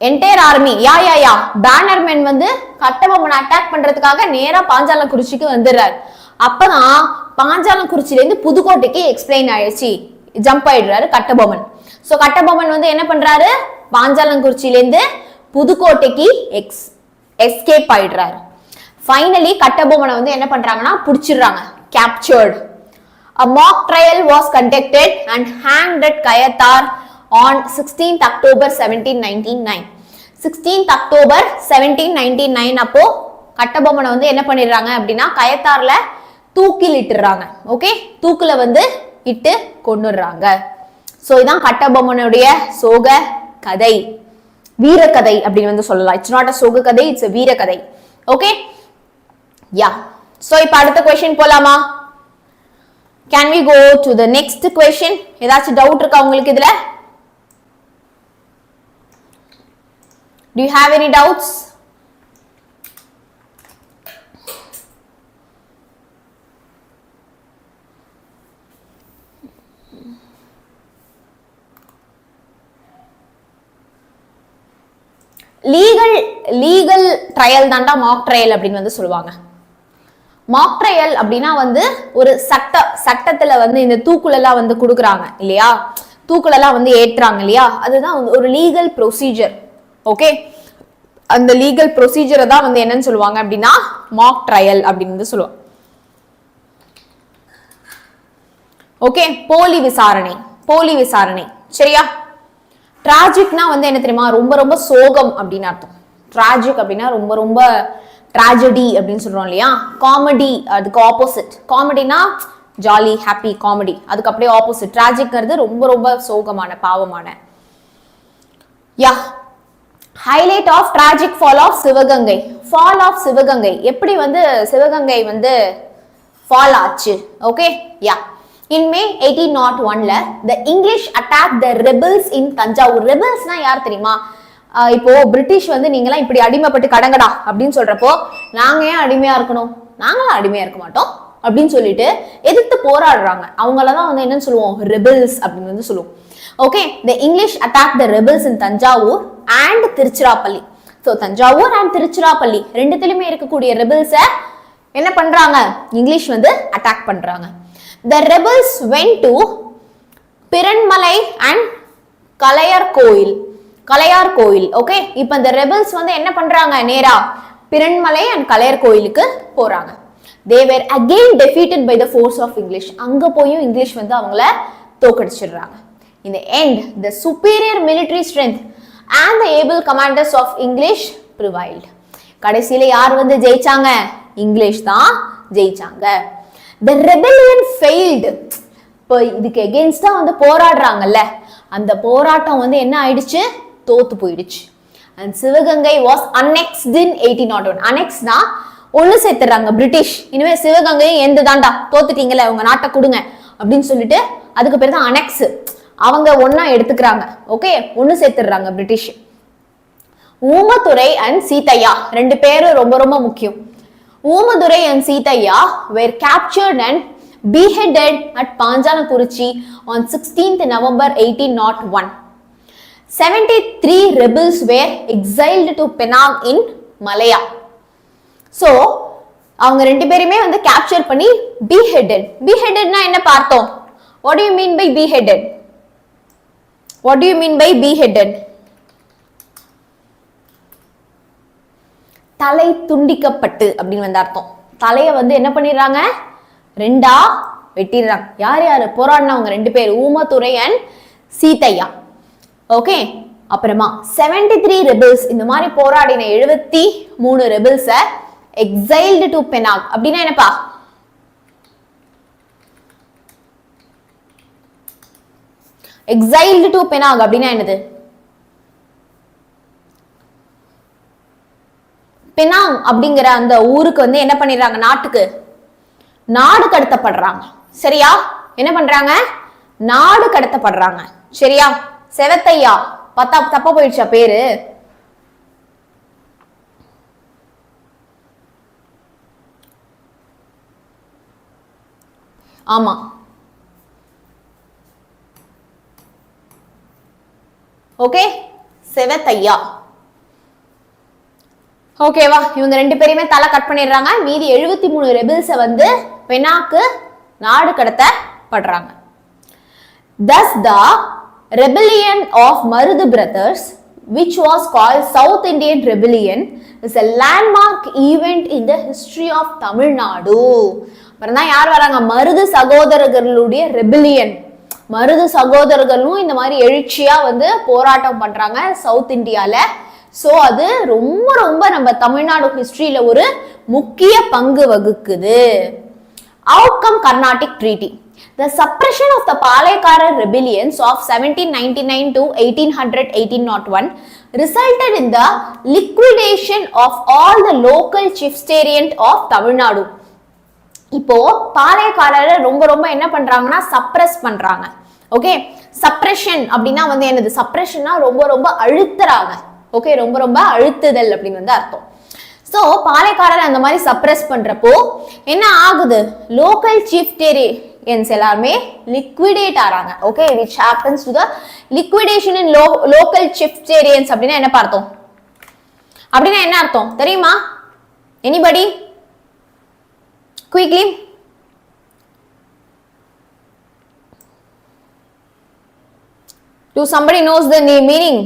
என்டையர் ஆர்மி. யா பேனர்மேன் வந்து கட்டபொம்மனை அட்டாக் பண்றதுக்காக நேரா பாஞ்சாலங்குறிச்சிக்கு வந்துடுறாரு. அப்பதான் பாஞ்சாலங்குறிச்சில இருந்து புதுக்கோட்டைக்கு எக்ஸ்பிளைன் ஆயிடுச்சு, ஜம்ப் ஆயிடுறாரு கட்டபொம்மன். சோ கட்டபொம்மன் வந்து என்ன பண்றாரு, பாஞ்சாலங்குறிச்சில இருந்து புதுக்கோட்டைக்கு எஸ்கேப் ஆயிடுறாரு. ஃபைனலி கட்டபொம்மனை வந்து என்ன பண்றாங்கன்னா புடிச்சிடுறாங்க, captured. A mock trial was conducted and hanged at Kayathar on 16th October 1799. 16th October 1799 அப்போ கட்டபொம்மனை வந்து என்ன பண்ணிடுறாங்க அப்படின்னா கயத்தார்ல தூக்கில் இட்டுறாங்க. ஓகே, தூக்குல வந்து இட்டு கொன்னுடுறாங்க. சோ இதான் கட்டபொம்மனுடைய சோக கதை, வீரக்கதை அப்படின்னு வந்து சொல்லலாம். இட்ஸ் நாட் அ சோக கதை, இட்ஸ் a வீரக்கதை. Okay, yeah. சோ இப்போ அடுத்த क्वेश्चन போலாமா? Can we go to the next question? ஏதாச்சும் டவுட் இருக்கா உங்களுக்கு இதுல? Do you have any doubts? Legal trial தாண்டா மாக் ட்ரையல் அப்படின்னு வந்து சொல்லுவாங்க. மாக் ட்ரையல் அப்படின்னா வந்து ஒரு சட்டத்துல வந்து இந்த தூக்குலெல்லாம் வந்து கொடுக்குறாங்க இல்லையா, தூக்குலெல்லாம் வந்து ஏற்றுறாங்க இல்லையா, அதுதான் ஒரு லீகல் ப்ரொசீஜர். ஓகே, அந்த லீகல் ப்ரொசீஜரை தான் வந்து என்னன்னு சொல்லுவாங்க அப்படின்னா மாக் ட்ரையல் அப்படின்னு வந்து சொல்லுவாங்க. ஓகே, போலி விசாரணை சரியா. டிராஜிக்னா வந்து என்ன தெரியுமா, ரொம்ப ரொம்ப சோகம் அப்படின்னு அர்த்தம். டிராஜிக் அப்படின்னா ரொம்ப ரொம்ப ட்ராஜடி அப்படின்னு சொல்றோம் இல்லையா. காமெடி அதுக்கு ஆப்போசிட். காமெடினா ஜாலி ஹாப்பி காமெடி, அதுக்கு அப்படியே ஆப்போசிட். டிராஜிக்ங்கிறது ரொம்ப ரொம்ப சோகமான பாவமான. யா, highlight of tragic fall of Sivaganga. Fall of Sivaganga, எப்படி வந்து சிவகங்கை வந்து ஃபால் ஆச்சு. Okay, yeah. In May 1801 the English attacked the rebels in Thanjavur. ரெபல்ஸ்னா யார் தெரியுமா? இப்போ பிரிட்டிஷ் வந்து நீங்களாம் இப்படி அடிமைப்பட்டு கடங்கடா அப்படின்னு சொல்றப்போ நாங்க ஏன் அடிமையா இருக்கணும், நாங்களும் அடிமையா இருக்க மாட்டோம் அப்படின்னு சொல்லிட்டு எதிர்த்து போராடுறாங்க. அவங்களதான் வந்து என்னன்னு சொல்லுவோம், ரெபல்ஸ் அப்படின்னு வந்து சொல்லுவோம். Okay, the English attacked the rebels in Thanjavur and Tiruchirappalli. So Thanjavur and Tiruchirappalli ரெண்டுத்திலுமே இருக்கக்கூடிய ரெபல்ஸை என்ன பண்றாங்க, இங்கிலீஷ் வந்து அட்டாக் பண்றாங்க. The rebels went to Piranmalai and கலையார் கோயில். ஓகே, இப்போ இந்த ரெபல்ஸ் வந்து என்ன பண்றாங்க, நேரா பிறன்மலை அண்ட் கலையார் கோயிலுக்கு போறாங்க. They were again defeated by the force of English. அங்க போயும் இங்கிலீஷ் வந்து அவங்கள தோக்கடிச்சிடுறாங்க. In the end, the superior military strength and the able commanders of English prevailed. கடைசியில யார் வந்து ஜெயிச்சாங்க, இங்கிலீஷ் தான் ஜெயிச்சாங்க. The rebellion failed. இப்போ இதுக்கு எகெயின்ஸ்டா வந்து போராடுறாங்கல்ல, அந்த போராட்டம் வந்து என்ன ஆயிடுச்சு, தோத்து போயிடுச்சு. And Sivaganga was annexed in 1801. annexனா ஒண்ணு சேர்த்துறாங்க பிரிட்டிஷ். இனிமே சிவகங்கையும் எந்த தாண்டா தோத்துட்டீங்கல்ல, உங்க நாட்டை கொடுங்க அப்படின்னு சொல்லிட்டு அதுக்கு பேர் தான் அனெக்ஸ். அவங்க ஒன்னா எடுத்துக்கிறாங்க. ஓகே, ஒண்ணு சேர்த்துறாங்க பிரிட்டிஷ். ஊமதுரை அண்ட் சீதையா ரெண்டு பேரும் ரொம்ப ரொம்ப முக்கியம். Oomaidurai and Sitaya were captured and beheaded at Panjanakuruchi on 16th November 1801. 73 rebels were exiled to Penang in Malaya. So அவங்க ரெண்டு பேருமே வந்து கேப்சர் பண்ணி beheaded. beheadedனா என்ன பார்த்தோம்? What do you mean by beheaded? What do you mean by beheaded? தலை துண்டிக்கப்பட்டு அப்படின்னு வந்து அர்த்தம். தலைய வந்து என்ன பண்ணிடுறாங்க, ரெண்டா வெட்டிடுறாங்க. யார் யாரு போராடினவங்க, ரெண்டு பேர், ஊமதுரை அண்ட் சீதையா. ஓகே, அப்புறமா 73 ரெபல்ஸ், இந்த மாதிரி போராடின 73 ரெபல்ஸ எக்ஸைல்டு டு பெனாங். அப்படின்னா என்னப்பா, எக்ஸைல்டு டு பெனாங் அப்படின்னா என்னது, பெனாங் அப்படிங்கிற அந்த ஊருக்கு வந்து என்ன பண்ணிடுறாங்க, நாட்டுக்கு நாடு கடத்தப்படுறாங்க. சரியா, என்ன பண்றாங்க, நாடு கடத்தப்படுறாங்க. சரியா, செவத்தையா தப்பா போயிடுச்சா பேரு, ஆமா ஓகே, செவத்தையா. ஓகேவா, இவங்க ரெண்டு பேரையுமே தலை கட் பண்ணிடுறாங்க. மீதி 73 ரெபிள்ஸை வந்து பெனாக்கு நாடு கடத்தப்படுறாங்க. Thus the rebellion of Marudu brothers, which was called South Indian Rebellion, is a landmark event in the history of Tamil Nadu. அப்புறம் தான் யார் வராங்க, மருது சகோதரர்களுடைய ரெபிலியன். மருது சகோதரர்களும் இந்த மாதிரி எழுச்சியா வந்து போராட்டம் பண்றாங்க சவுத் இந்தியால. சோ அது ரொம்ப ரொம்ப நம்ம தமிழ்நாடு ஹிஸ்டரியில ஒரு முக்கிய பங்கு வகுக்குது. Outcome Carnatic Treaty. The suppression of the Palayakkarar rebellions of 1799 to 1800-1801 resulted in the liquidation of all the local chieftaincy of Tamil Nadu. இப்போ பாளையக்காரரை ரொம்ப ரொம்ப என்ன பண்றாங்கன்னா சப்ரஸ் பண்றாங்க. ஓகே, சப்ரஷன் அப்படின்னா வந்து என்னது? சப்ரஷன்னா ரொம்ப ரொம்ப அழுத்துறாங்க. ஓகே, ரொம்ப ரொம்ப அழுத்துதல் அப்படின்னு வந்து அர்த்தம். சோ பாளையக்காரர் அந்த மாதிரி சப்ரஸ் பண்றப்போ என்ன ஆகுது? லோக்கல் chieftains எல்லாருமே லிக்விடேட் ஆறாங்க. Okay, which happens to the liquidation in local chieftains அப்படின்னா என்ன பார்த்தோம்? அப்படின்னா என்ன அர்த்தம் தெரியுமா? anybody quickly? Do somebody knows the meaning?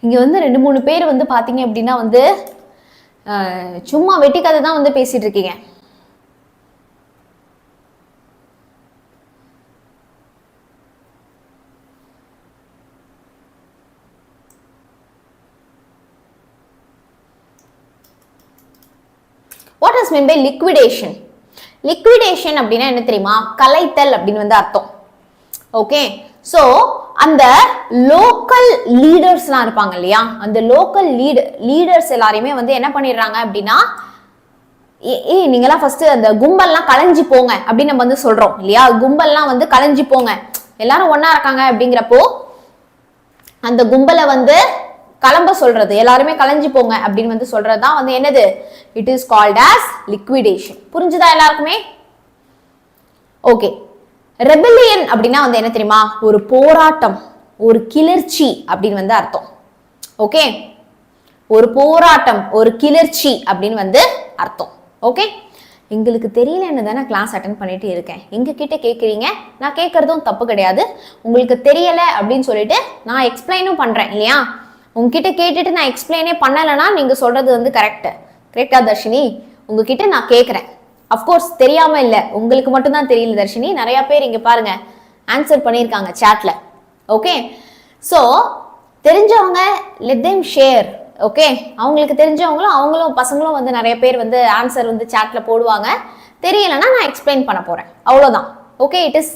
இங்க வந்து 2-3 பேர் வந்து பாத்தீங்க அப்படின்னா வந்து சும்மா வெட்டி கதை தான் வந்து பேசிட்டு இருக்கீங்க. What is meant by liquidation? Liquidation அப்படின்னா என்ன தெரியுமா? கலைத்தல் அப்படின்னு வந்து அர்த்தம். ஓகே, சோ அந்த லோக்கல் லீடர்ஸ்லாம் இருப்பாங்க இல்லையா, அந்த லோக்கல் லீடர்ஸ் எல்லாரையுமே வந்து என்ன பண்ணிடுறாங்க அப்படின்னா, நீங்களாம் ஃபர்ஸ்ட் அந்த கும்பல்லாம் கலைஞ்சி போங்க அப்படின்னு நம்ம வந்து சொல்றோம் இல்லையா, கும்பல்லாம் வந்து கலைஞ்சி போங்க, எல்லாரும் ஒன்னா இருக்காங்க அப்படிங்கிறப்போ அந்த கும்பலை வந்து கிளம்ப சொல்றது, எல்லாருமே கலைஞ்சி போங்க அப்படின்னு வந்து சொல்றதுதான் வந்து என்னது? It is called as liquidation. புரிஞ்சுதா எல்லாருக்குமே? ஓகே, ரெபெலியன் அப்படின்னா வந்து என்ன தெரியுமா? ஒரு போராட்டம், ஒரு கிளர்ச்சி அப்படின்னு வந்து அர்த்தம். ஓகே, ஒரு போராட்டம், ஒரு கிளர்ச்சி அப்படின்னு வந்து அர்த்தம். ஓகே, எங்களுக்கு தெரியலன்னு தானே கிளாஸ் அட்டென்ட் பண்ணிட்டு இருக்கேன், எங்க கிட்ட கேட்குறீங்க, நான் கேட்கறதும் தப்பு கிடையாது. உங்களுக்கு தெரியல அப்படின்னு சொல்லிட்டு நான் எக்ஸ்பிளைனும் பண்றேன் இல்லையா, உங்ககிட்ட கேட்டுட்டு நான் எக்ஸ்பிளைனே பண்ணலைன்னா நீங்க சொல்றது வந்து கரெக்டா தர்ஷினி? உங்ககிட்ட நான் கேட்கிறேன், அஃப்கோர்ஸ் தெரியாம இல்ல, உங்களுக்கு மட்டும் தான் தெரியல தர்ஷினி, நிறைய பேர் இங்க பாருங்க ஆன்சர் பண்ணியிருக்காங்க சாட்ல. ஓகே, ஸோ தெரிஞ்சவங்க லெட் தேம் ஷேர். ஓகே, அவங்களுக்கு தெரிஞ்சவங்களும் அவங்களும் பசங்களும் வந்து நிறைய பேர் வந்து ஆன்சர் வந்து சாட்ல போடுவாங்க. தெரியலன்னா நான் எக்ஸ்பிளைன் பண்ண போறேன், அவ்வளோதான். Okay, it is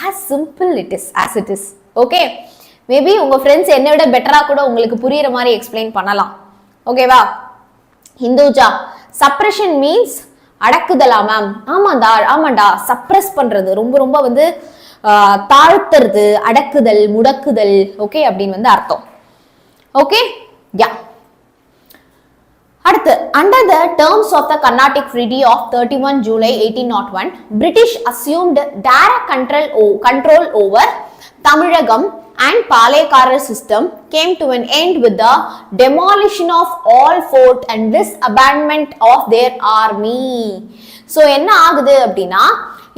as simple as it is. Okay, maybe உங்க ஃப்ரெண்ட்ஸ் என்னை விட பெட்டரா கூட உங்களுக்கு புரியுற மாதிரி எக்ஸ்பிளைன் பண்ணலாம். ஓகேவா? ஹிந்துஜா, சப்ரஷன் மீன்ஸ் அடக்குதலா மேம்? ஆமாண்டா, சப்ரஸ் பண்றது, ரொம்ப ரொம்ப வந்து தாழ்த்துறது, அடக்குதல், முடக்குதல். ஓகே, அப்படின்னு வந்து அர்த்தம். Okay, yeah. அடுத்து, under the terms of the Carnatic Treaty of 31 July 1801, British assumed direct control over Tamilagam and Palayakkarar system came to an end with the demolition of all fort and disbandment of their army. So என்ன ஆகுது அப்படின்னா,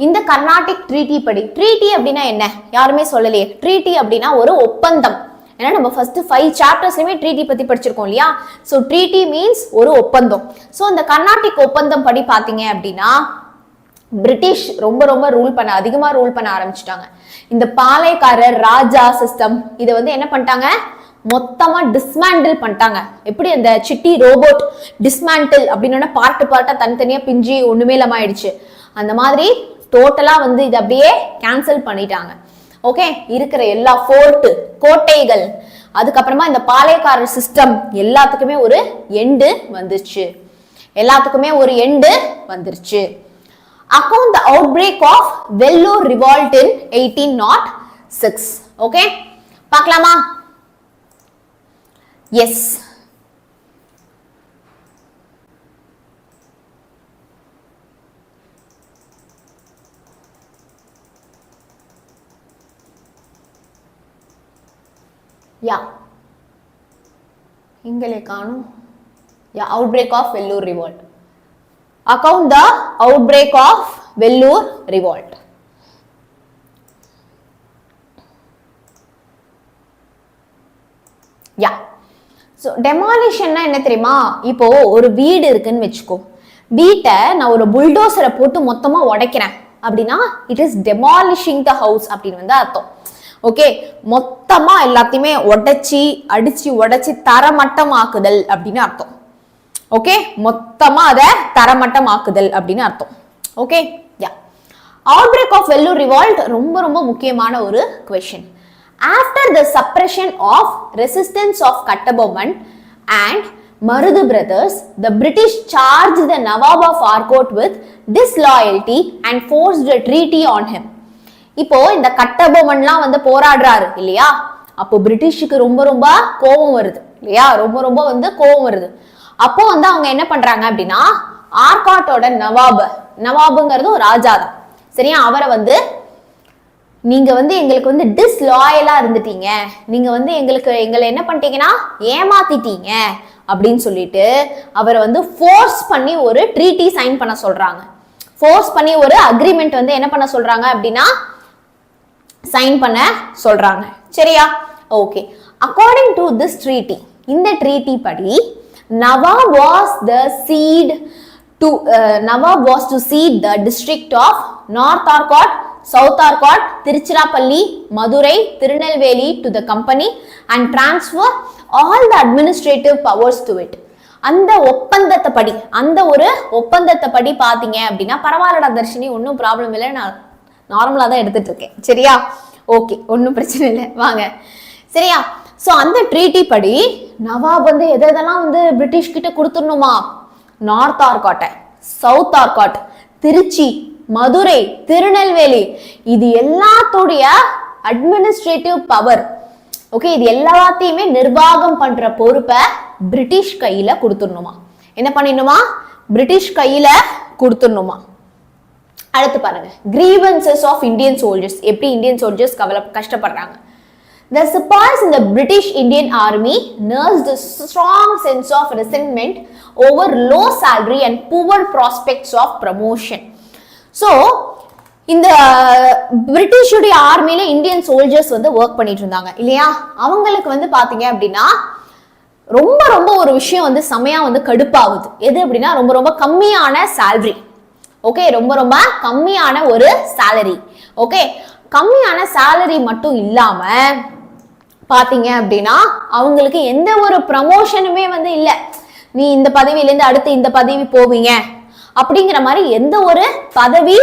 இந்த Carnatic treaty படி, treaty அப்படின்னா என்ன யாருமே சொல்லலையே, treaty அப்படின்னா ஒரு ஒப்பந்தம். ஏன்னா நம்ம ஃபர்ஸ்ட் 5 சாப்டர்ஸ்லயுமே ட்ரீட்டி பத்தி படிச்சிருக்கோம் இல்லையா. ஸோ ட்ரீட்டி மீன்ஸ் ஒரு ஒப்பந்தம். ஸோ அந்த கர்நாடிக் ஒப்பந்தம் படி பாத்தீங்க அப்படின்னா பிரிட்டிஷ் ரொம்ப ரொம்ப அதிகமா ரூல் பண்ண ஆரம்பிச்சுட்டாங்க. இந்த பாளையக்காரர் ராஜா சிஸ்டம் இதை வந்து என்ன பண்ணிட்டாங்க, மொத்தமா டிஸ்மேண்டில் பண்ணிட்டாங்க. எப்படி அந்த சிட்டி ரோபோட் டிஸ்மேண்டில் அப்படின்னா பார்ட்டா தனித்தனியா பிஞ்சு ஒண்ணுமே இல்லாம ஆயிடுச்சு, அந்த மாதிரி டோட்டலா வந்து இது அப்படியே கேன்சல் பண்ணிட்டாங்க. ஓகே, இருக்கிற எல்லா கோட்டைகள், அதுக்கப்புறமா இந்த பாளையக்காரர் சிஸ்டம் எல்லாத்துக்குமே ஒரு எண்டு வந்துருச்சு. Account the outbreak of Vellore revolt in 1806. Okay, பார்க்கலாமா? Yes. Yeah. இங்களே காணும். Yeah, outbreak of Vellore revolt. Account the outbreak of Vellore revolt. Yeah. So demolition என்ன தெரியுமா? இப்போ ஒரு வீடு இருக்குன்னு வெச்சுக்கோ, வீட்டை நான் ஒரு புல்டோசரை போட்டு மொத்தமா உடைக்கிறேன் அப்படின்னா it is demolishing the house அப்படின்னு வந்து அர்த்தம். ஓகே, மொத்தமா எல்லாத்தையுமே அடிச்சு தரமட்டமாக்குதல் அப்படின்னு அர்த்தம். ஓகே, மொத்தமா அதை தரமட்டமாக்குதல் அப்படின்னு அர்த்தம். Okay, yeah. Outbreak of Vellore revolt ரொம்ப ரொம்ப முக்கியமான ஒரு question. After the suppression of resistance of Kattabomman and Marudu brothers, the British charged the Nawab of Arcot with disloyalty and forced a treaty on him. இப்போ இந்த கட்டபொம்மன்லாம் வந்து போராடுறாரு இல்லையா, அப்போ பிரிட்டிஷுக்கு ரொம்ப ரொம்ப கோபம் வருது இல்லையா, ரொம்ப ரொம்ப வந்து கோபம் வருது. அப்போ வந்து அவங்க என்ன பண்றாங்க அப்படின்னா, ஆர்காட்டோட நவாபுங்கிறது ஒரு ராஜா தான் சரியா, அவரை வந்து நீங்க வந்து எங்களுக்கு வந்து டிஸ்லாயலா இருந்துட்டீங்க, நீங்க வந்து எங்களை என்ன பண்ணிட்டீங்கன்னா ஏமாத்திட்டீங்க அப்படின்னு சொல்லிட்டு அவரை வந்து ஃபோர்ஸ் பண்ணி ஒரு ட்ரீட்டி சைன் பண்ண சொல்றாங்க. ஃபோர்ஸ் பண்ணி ஒரு அக்ரிமெண்ட் வந்து என்ன பண்ண சொல்றாங்க அப்படின்னா சைன் பண்ண சொல்றாங்க சரியா. Okay, according to this treaty, இந்த ட்ரீட்டி படி Nawab was to cede the district of North Arcot, South Arcot, Tiruchirappalli, Madurai, Tirunelveli to the company and transfer all the administrative powers to it. அந்த ஒப்பந்தத்தை படி பாத்தீங்க அப்படின்னா, பரவாயில்லடா தர்ஷினி, ஒன்னும் problem இல்லை, நான் நார்மலா தான் எடுத்துட்டு இருக்கேன் சரியா. ஓகே, ஒன்னும் பிரச்சனை இல்லை, வாங்க சரியா. சோ அந்த ட்ரீட்டி படி நவாப் வந்து எதெல்லாம் வந்து பிரிட்டிஷ் கிட்ட கொடுத்துடணுமா, நார்த் ஆர்காட், சவுத் ஆர்காட், திருச்சி, மதுரை, திருநெல்வேலி, இது எல்லாத்தோடைய அட்மினிஸ்ட்ரேட்டிவ் பவர், ஓகே, இது எல்லாத்தையுமே நிர்வாகம் பண்ற பொறுப்பை பிரிட்டிஷ் கையில கொடுத்துடணுமா. என்ன பண்ணிடணுமா, பிரிட்டிஷ் கையில கொடுத்துடணுமா. அடுத்து பாருங்க, grievances of Indian soldiers. எப்படி இந்தியன் சோல்ஜர்ஸ் கஷ்டப்படுறாங்க. The sepoys in the British Indian Army nursed a strong sense of resentment over low salary and poor prospects of promotion. So, இந்த பிரிட்டிஷ் உடைய ஆர்மில Indian soldiers வந்து work பண்ணிட்டு இருந்தாங்க இல்லையா, அவங்களுக்கு வந்து பாத்தீங்க அப்படின்னா ரொம்ப ரொம்ப ஒரு விஷயம் வந்து செமையா வந்து கடுப்பாகுது. எது அப்படின்னா, ரொம்ப ரொம்ப கம்மியான salary. ஓகே, ரொம்ப ரொம்ப கம்மியான ஒரு salary. ஓகே, கம்மியான salary மட்டும் இல்லாம பாத்தீங்க அப்படின்னா அவங்களுக்கு எந்த ஒரு ப்ரமோஷனுமே வந்து இல்ல, நீ இந்த பதவியிலேருந்து அடுத்து இந்த பதவி போவீங்க அப்படிங்கிற மாதிரி எந்த ஒரு பதவி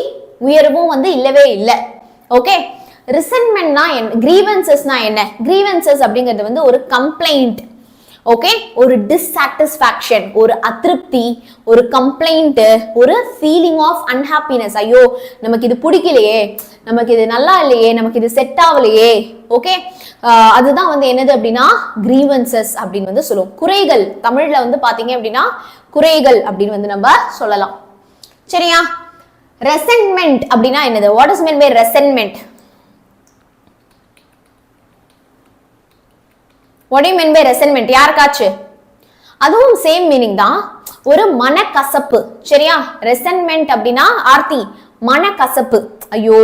உயர்வும் வந்து இல்லவே இல்லை. ஓகே, ரிசென்ட்மெண்ட்னா என்ன, கிரீவன்சஸ்னா என்ன, கிரீவன்சஸ் அப்படிங்கிறது வந்து ஒரு கம்ப்ளைண்ட். ஓகே, ஒரு டிஸ்சாட்டிஸ்ஃபேக்ஷன், ஒரு அதிருப்தி, ஒரு கம்ப்ளைண்ட், ஒரு ஃபீலிங் ஆஃப் அன்ஹாப்பினஸ். ஐயோ நமக்கு இது பிடிக்கலையே, நமக்கு இது நல்லா இல்லையே, நமக்கு இது செட் ஆகலையே. ஓகே, அதுதான் வந்து என்னது அப்படின்னா கிரீவன்சஸ் அப்படின்னு வந்து சொல்லுவோம். குறைகள், தமிழ்ல வந்து பாத்தீங்க அப்படின்னா குறைகள் அப்படின்னு வந்து நம்ம சொல்லலாம் சரியா. ரெசென்ட்மெண்ட் அப்படின்னா என்னது, what is mean by resentment, what do you mean by resentment? யாருக்காச்சு அதுவும் சேம் மீனிங் தான், ஒரு மனக்கசப்பு சரியா. ரெசென்ட்மெண்ட் அப்படின்னா ஆர்த்தி மனக்கசப்பு, ஐயோ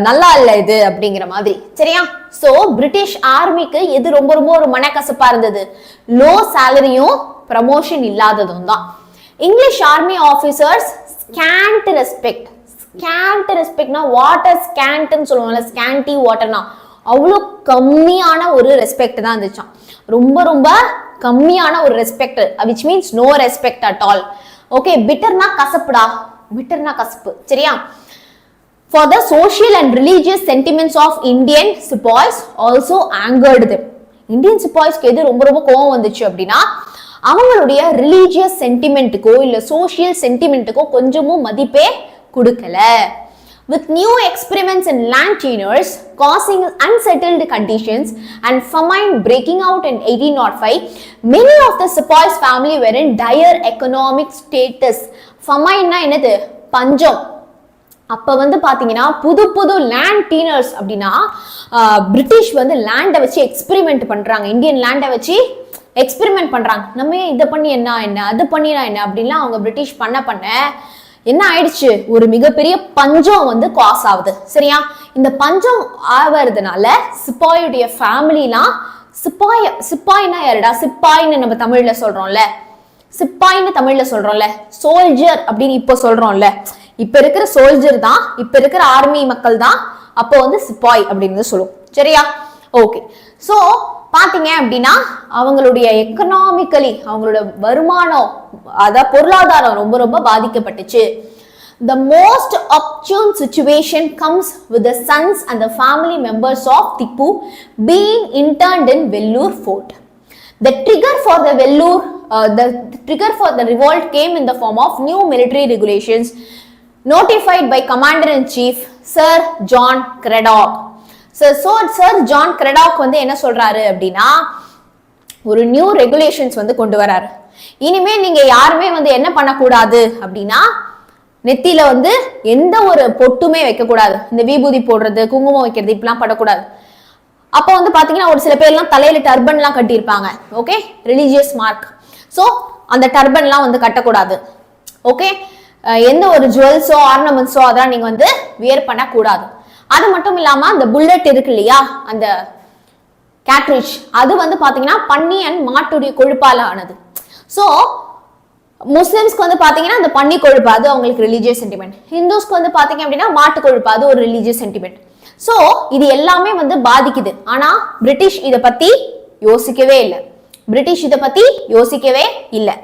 நல்லா இல்ல இது அப்படிங்கிற மாதிரி சரியா. சோ பிரிட்டிஷ் ஆர்மிக்கு எது ரொம்ப ரொம்ப ஒரு மனக்கசப்பா இருந்தது, லோ சேலரியும் ப்ரமோஷன் இல்லாததும் தான். English army officers scant respect. Scant ரெஸ்பெக்ட்னா வாட்டர் ஸ்கேண்ட்னு சொல்லுவாங்கல்ல, ஸ்கேண்டி வாட்டர்னா அவ்வளோ கம்மியான ஒரு ரெஸ்பெக்ட் தான் இருந்துச்சான், ரொம்ப ரொம்ப கம்மியான ஒரு respect, which means no respect at all. Okay, பிட்டர்னா கசப்புடா, பிட்டர்னா கசப்பு சரியா. For the social and religious sentiments of Indian sepoys also angered them. Indian சிப்பாய்ஸ்க்கு எது ரொம்ப ரொம்ப கோவம் வந்துச்சு அப்படின்னா, அவங்களுடைய ரிலீஜியஸ் சென்டிமெண்ட்டுக்கோ இல்ல சோசியல் சென்டிமெண்ட்டுக்கோ கொஞ்சமும் மதிப்பே கொடுக்கல. With new experiments in land tenures causing unsettled conditions and famine breaking out in 1805, many of the sepoys family were in dire economic status. Famine na enadhu, பஞ்சம். அப்ப வந்து பாத்தீங்கன்னா புது புது லேண்ட் டீனர்ஸ் அப்படின்னா பிரிட்டிஷ் வந்து லேண்டை வச்சு எக்ஸ்பெரிமெண்ட் பண்றாங்க, இந்தியன் லேண்டை வச்சு எக்ஸ்பெரிமெண்ட் பண்றாங்க. நம்ம இதை பண்ணி என்ன அது பண்ணினா என்ன அப்படின்லாம் அவங்க பிரிட்டிஷ் பண்ண என்ன ஆயிடுச்சு, ஒரு மிகப்பெரிய பஞ்சம் வந்து காஸ் ஆகுது சரியா. இந்த பஞ்சம் ஆவறதுனால சிப்பாயுடைய ஃபேமிலிலாம், சிப்பாய்னா யாருடா, சிப்பாய்னு நம்ம தமிழ்ல சொல்றோம்ல, சிப்பாய்னு தமிழ்ல சொல்றோம்ல, சோல்ஜர் அப்படின்னு இப்போ சொல்றோம்ல, இப்ப இருக்கிற சோல்ஜர் தான், இப்ப இருக்கிற ஆர்மி மக்கள் தான் அப்போ வந்து சிப்பாய் அப்படின்னு சொல்லுவோம் சரியா? ஓகே. சோ பாத்தீங்க அப்படின்னா அவங்களுடைய எக்கனாமிக்கலி அவங்களோட வருமானம் அத பொருளாதாரம் ரொம்ப ரொம்ப பாதிக்கப்பட்டுச்சு. The most opportune situation comes with the sons and the family members of Tipu being interned in Vellore fort. The trigger for the revolt came in the form of new military regulations notified by Commander-in-Chief Sir John Cradock. Sir John Cradock வந்து என்ன சொல்றாரு அப்படின்னா ஒரு new regulations வந்து கொண்டு வராரு. இனிமே நீங்க யாருமே வந்து என்ன பண்ணக்கூடாது அப்படின்னா நெத்தியில வந்து எந்த ஒரு பொட்டுமே வைக்கக்கூடாது. இந்த விபூதி போடுறது குங்குமம் வைக்கிறது இப்படிலாம் படக்கூடாது. அப்போ வந்து பாத்தீங்கன்னா ஒரு சில பேர்லாம் தலையில டர்பன் எல்லாம் கட்டியிருப்பாங்க. Okay, religious mark. ஸோ அந்த டர்பன்லாம் வந்து கட்டக்கூடாது. ஓகே, எந்த ஒரு ஜுவல்ஸோ ஆர்னமெண்ட்ஸோ அதெல்லாம் நீங்க வந்து வியர் பண்ணக்கூடாது. அது மட்டும் இல்லாம அந்த புல்லட் இருக்கு இல்லையா, அந்த கேட்ரிட்ஜ், அது வந்து பாத்தீங்கன்னா பன்னி அண்ட் மாட்டுடைய கொழுப்பால ஆனது. ஸோ முஸ்லிம்ஸ்க்கு வந்து பாத்தீங்கன்னா அந்த பன்னி கொழுப்பு அது அவங்களுக்கு ரிலீஜியஸ் சென்டிமெண்ட். ஹிந்துஸ்க்கு வந்து பாத்தீங்க அப்படின்னா மாட்டு கொழுப்பு அது ஒரு ரிலீஜியஸ் சென்டிமெண்ட். சோ இது எல்லாமே வந்து பாதிக்குது. ஆனா பிரிட்டிஷ் இத பத்தி யோசிக்கவே இல்லை.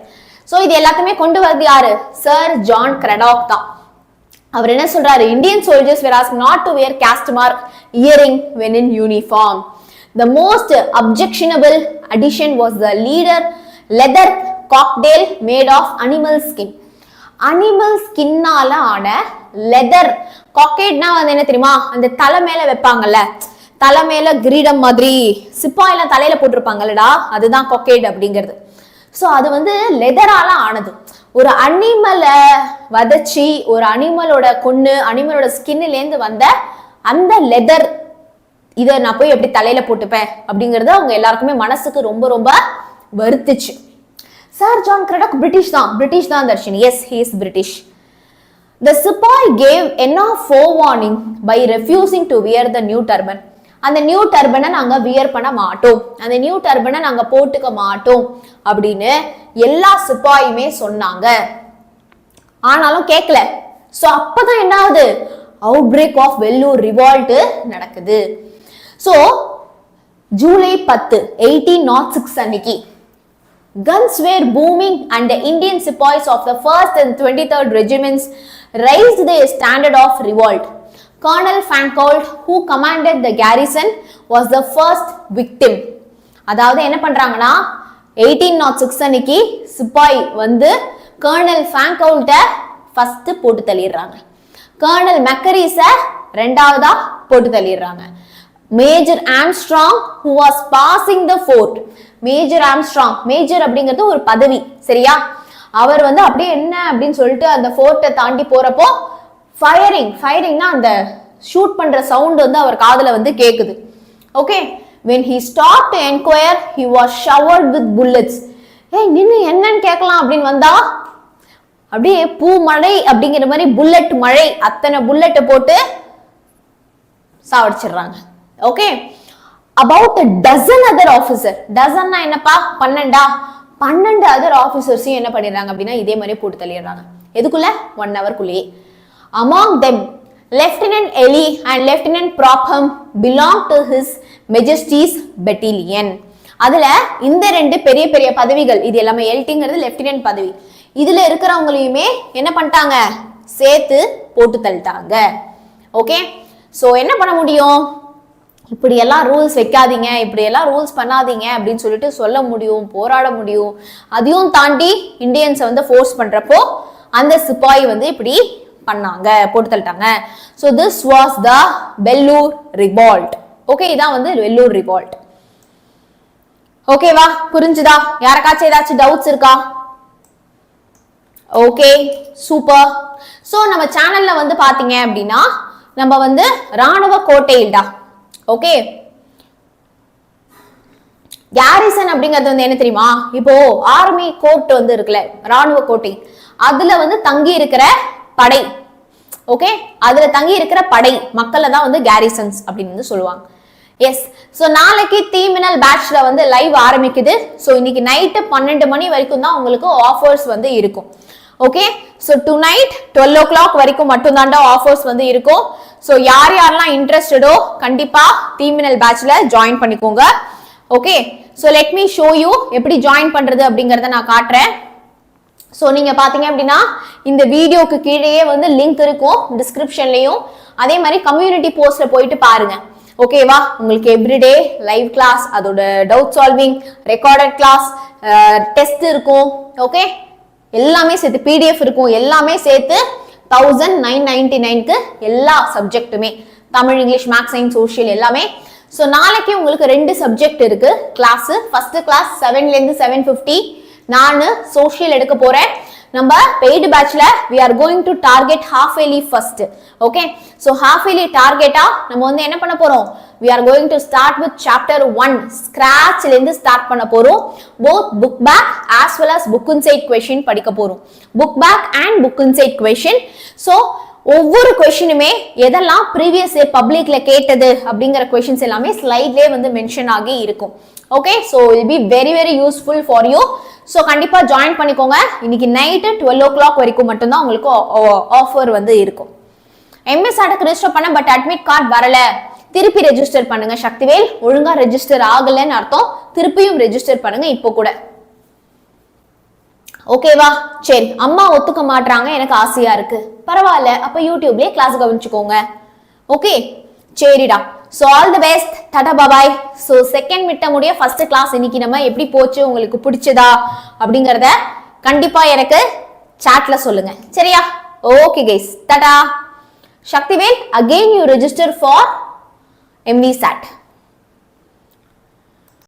சோ இது எல்லாத்தையுமே கொண்டு வரது யாரு? சர் ஜான் கிரடாக் தான். அவர் என்ன சொல்றாரு? Indian soldiers were asked not to wear caste mark earring when in uniform. The most objectionable addition was the leather cocktail made of animal skin. Animal ஸ்கின்னால ஆன லெதர் காக்கெட்னா வந்து என்ன தெரியுமா, அந்த தலை மேல வைப்பாங்கல்ல, தலை மேல கிரீடம் மாதிரி சிப்பாயெல்லாம் தலையில போட்டிருப்பாங்கல்லடா, அதுதான் காக்கெட் அப்படிங்கிறது. ஸோ அது வந்து லெதரால ஆனது. ஒரு அனிமலை வதச்சி ஒரு அனிமலோட அனிமலோட ஸ்கின்னிலேருந்து வந்த அந்த லெதர் இதை நான் போய் எப்படி தலையில போட்டுப்பேன் அப்படிங்கிறது அவங்க எல்லாருக்குமே மனசுக்கு ரொம்ப ரொம்ப வருத்துச்சு. Sir John Cradock British தான் Dharshini. Yes, he is British. The Sepoy gave enough forewarning by refusing to wear the new turban. அந்த நியூ டர்பனை நாங்க வியர் பண்ண மாட்டோம், அந்த நியூ டர்பனை நாங்க போட்டுக்க மாட்டோம் அப்படின்னு எல்லா சிப்பாயுமே சொன்னாங்க. ஆனாலும் கேட்கல. சோ அப்பதான் என்ன ஆகுது? அவுட்பிரேக் ஆஃப் வெல்லூர் ரிவால்ட் நடக்குது. சோ ஜூலை 10 1806 அன்னைக்கு guns were booming and the Indian sepoys of the 1st and 23rd regiments raised their standard of revolt. Colonel Fancourt, who commanded the garrison, was the first victim. அதாவது என்ன பண்றாங்கன்னா 1806 அன்னைக்கு சிப்பாய் வந்து kernel ஃபேங்கவுல்ட்ட first போட்டு தள்ளிடுறாங்க. Kernel மெக்கரிஸ ரெண்டாவதா போட்டு தள்ளிடுறாங்க. Major Armstrong who was passing the fort. Major Armstrong, major அப்படிங்கிறது ஒரு பதவி, சரியா? அவர் வந்து அப்படியே என்ன அப்படின்னு சொல்லிட்டு அந்த ஃபோர்ட்டை தாண்டி போறப்போ ஃபயரிங்னா அந்த ஷூட் பண்ற சவுண்ட் வந்து அவர் காதுல வந்து கேக்குது. Okay, when he stopped to inquire he was showered with bullets. நின்னு என்னன்னு கேட்கலாம் அப்படின்னு வந்தா அப்படியே பூ மழை அப்படிங்கிற மாதிரி புல்லட் மழை, அத்தனை புல்லட்டை போட்டு சாவடிச்சிடுறாங்க. Okay, about a dozen other officer, dozenனா என்னப்பா 12 other officers-ஐயும் என்ன பண்ணிடுறாங்க அப்படின்னா இதே மாதிரி போட்டு தள்ளிடுறாங்க. எதுக்குள்ள? 1 hour குள்ளேயே. Among them Lieutenant Ely and Lieutenant Propham belong to His Majesty's battalion. அதுல இந்த 2 பெரிய பெரிய பதவிகள், இது எல்லாமே எல்டிங்கிறது லெப்டினன்ட் பதவி, இதுல இருக்கிறவங்களையுமே என்ன பண்ணிட்டாங்க? சேர்த்து போட்டு தள்ளிட்டாங்க. ஓகே, சோ என்ன பண்ண முடியும்? இப்படி எல்லாம் ரூல்ஸ் வைக்காதீங்க, இப்படி எல்லாம் ரூல்ஸ் பண்ணாதீங்க அப்படின்னு சொல்லிட்டு சொல்ல முடியும், போராட முடியும். அதையும் தாண்டி இந்தியன்ஸை வந்து ஃபோர்ஸ் பண்றப்போ அந்த சிப்பாய் வந்து இப்படி பண்ணாங்க, போட்டு தள்ளிட்டாங்க. So this was the Vellore revolt. Okay, இதான் வந்து வெல்லூர் ரிவால்ட். ஓகேவா? புரிஞ்சுதா? யாருக்காச்சும் ஏதாச்சும் டவுட்ஸ் இருக்கா? Okay, super. ஸோ நம்ம சேனல்ல வந்து பாத்தீங்க அப்படின்னா நம்ம வந்து ராணுவ கோட்டையில்டா. ஓகே, கேரிசன் அப்படிங்கிறது வந்து என்ன தெரியுமா? இப்போ ஆர்மி கோர்ட் வந்து இருக்குல்ல, ராணுவ கோட்டை, அதுல வந்து தங்கி இருக்கிற படை. ஓகே, அதுல தங்கி இருக்கிற படை மக்களை தான் வந்து கேரிசன்ஸ் அப்படின்னு வந்து சொல்லுவாங்க. எஸ், ஸோ நாளைக்கு தீமினல் பேட்ச்ல வந்து லைவ் ஆரம்பிக்குது. ஸோ இன்னைக்கு நைட்டு 12 மணி வரைக்கும் தான் உங்களுக்கு ஆஃபர்ஸ் வந்து இருக்கும். Okay, so to night 12 o'clock வரைக்கும் மட்டும் தாண்டா ஆஃபர்ஸ் வந்து இருக்கும். ஸோ யாரெல்லாம் இன்ட்ரெஸ்டடோ கண்டிப்பா தீமினல் பேட்ச்ல ஜாயின் பண்ணிக்கோங்க. Okay, so let me show you எப்படி ஜாயின் பண்றது அப்படிங்கறத நான் காட்டுறேன். ஸோ நீங்க பாத்தீங்க அப்படின்னா இந்த வீடியோக்கு கீழேயே வந்து லிங்க் இருக்கும் டிஸ்கிரிப்ஷன்லயும், அதே மாதிரி கம்யூனிட்டி போஸ்ட்ல போயிட்டு பாருங்க. ஓகேவா, உங்களுக்கு எவ்ரிடே லைவ் கிளாஸ், அதோட doubt solving, recorded class, test இருக்கும். ஓகே, எல்லாமே சேர்த்து பிடிஎஃப் இருக்கும், எல்லாமே சேர்த்து 1999க்கு எல்லா சப்ஜெக்ட்டுமே, Tamil, English, maths, science, social எல்லாமே. ஸோ நாளைக்கு உங்களுக்கு 2 சப்ஜெக்ட் இருக்கு கிளாஸ். ஃபர்ஸ்ட் கிளாஸ் 7ல இருந்து 7:50 நான் சோஷியல் எடுக்க போறேன். நம்ம பெய்டு பேட்ச்ல we are going to target half yearly first. Okay, so half yearly டார்கெட்டா நம்ம வந்து என்ன பண்ண போறோம், we are going to start with chapter 1 ஸ்கிராச்ல இருந்து ஸ்டார்ட் பண்ண போறோம். both book back as well as book inside question படிக்க போறோம். book back and book inside question. so ஒவ்வொரு क्वेश्चनுமே எதெல்லாம் previous year publicல கேட்டது அப்படிங்கற क्वेश्चंस எல்லாமே ஸ்லைட்லயே வந்து மென்ஷன் ஆகி இருக்கும். Okay, so it will be very very useful for you. So கண்டிப்பா ஜாயின் பண்ணிக்கோங்க. இன்னைக்கு நைட்டு 12 o'clock வரைக்கும் மட்டும்தான் உங்களுக்கு ஆஃபர் வந்து இருக்கும். எம்எஸ் ஆர்டுக்கு ரெஜிஸ்டர் பண்ண பட் அட்மிட் கார்டு வரல, திருப்பி ரெஜிஸ்டர் பண்ணுங்க. சக்திவேல் ஒழுங்கா ரெஜிஸ்டர் ஆகலன்னு அர்த்தம், திருப்பியும் ரெஜிஸ்டர் பண்ணுங்க இப்போ கூட. ஓகேவா, சரி. அம்மா ஒத்துக்க மாட்டாங்க, எனக்கு ஆசையா இருக்கு. பரவாயில்ல, அப்ப யூடியூப்லயே கிளாஸ் கவனிச்சுக்கோங்க. ஓகே, சரிடா. So all the best, tata bye bye. So second midterm உடைய first class இன்னைக்கு நம்ம எப்படி போச்சு, உங்களுக்கு பிடிச்சதா அப்படிங்கறத கண்டிப்பா எனக்கு chatல சொல்லுங்க. சரியா? Okay guys, tata. Shaktivel, again you register for MV SAT.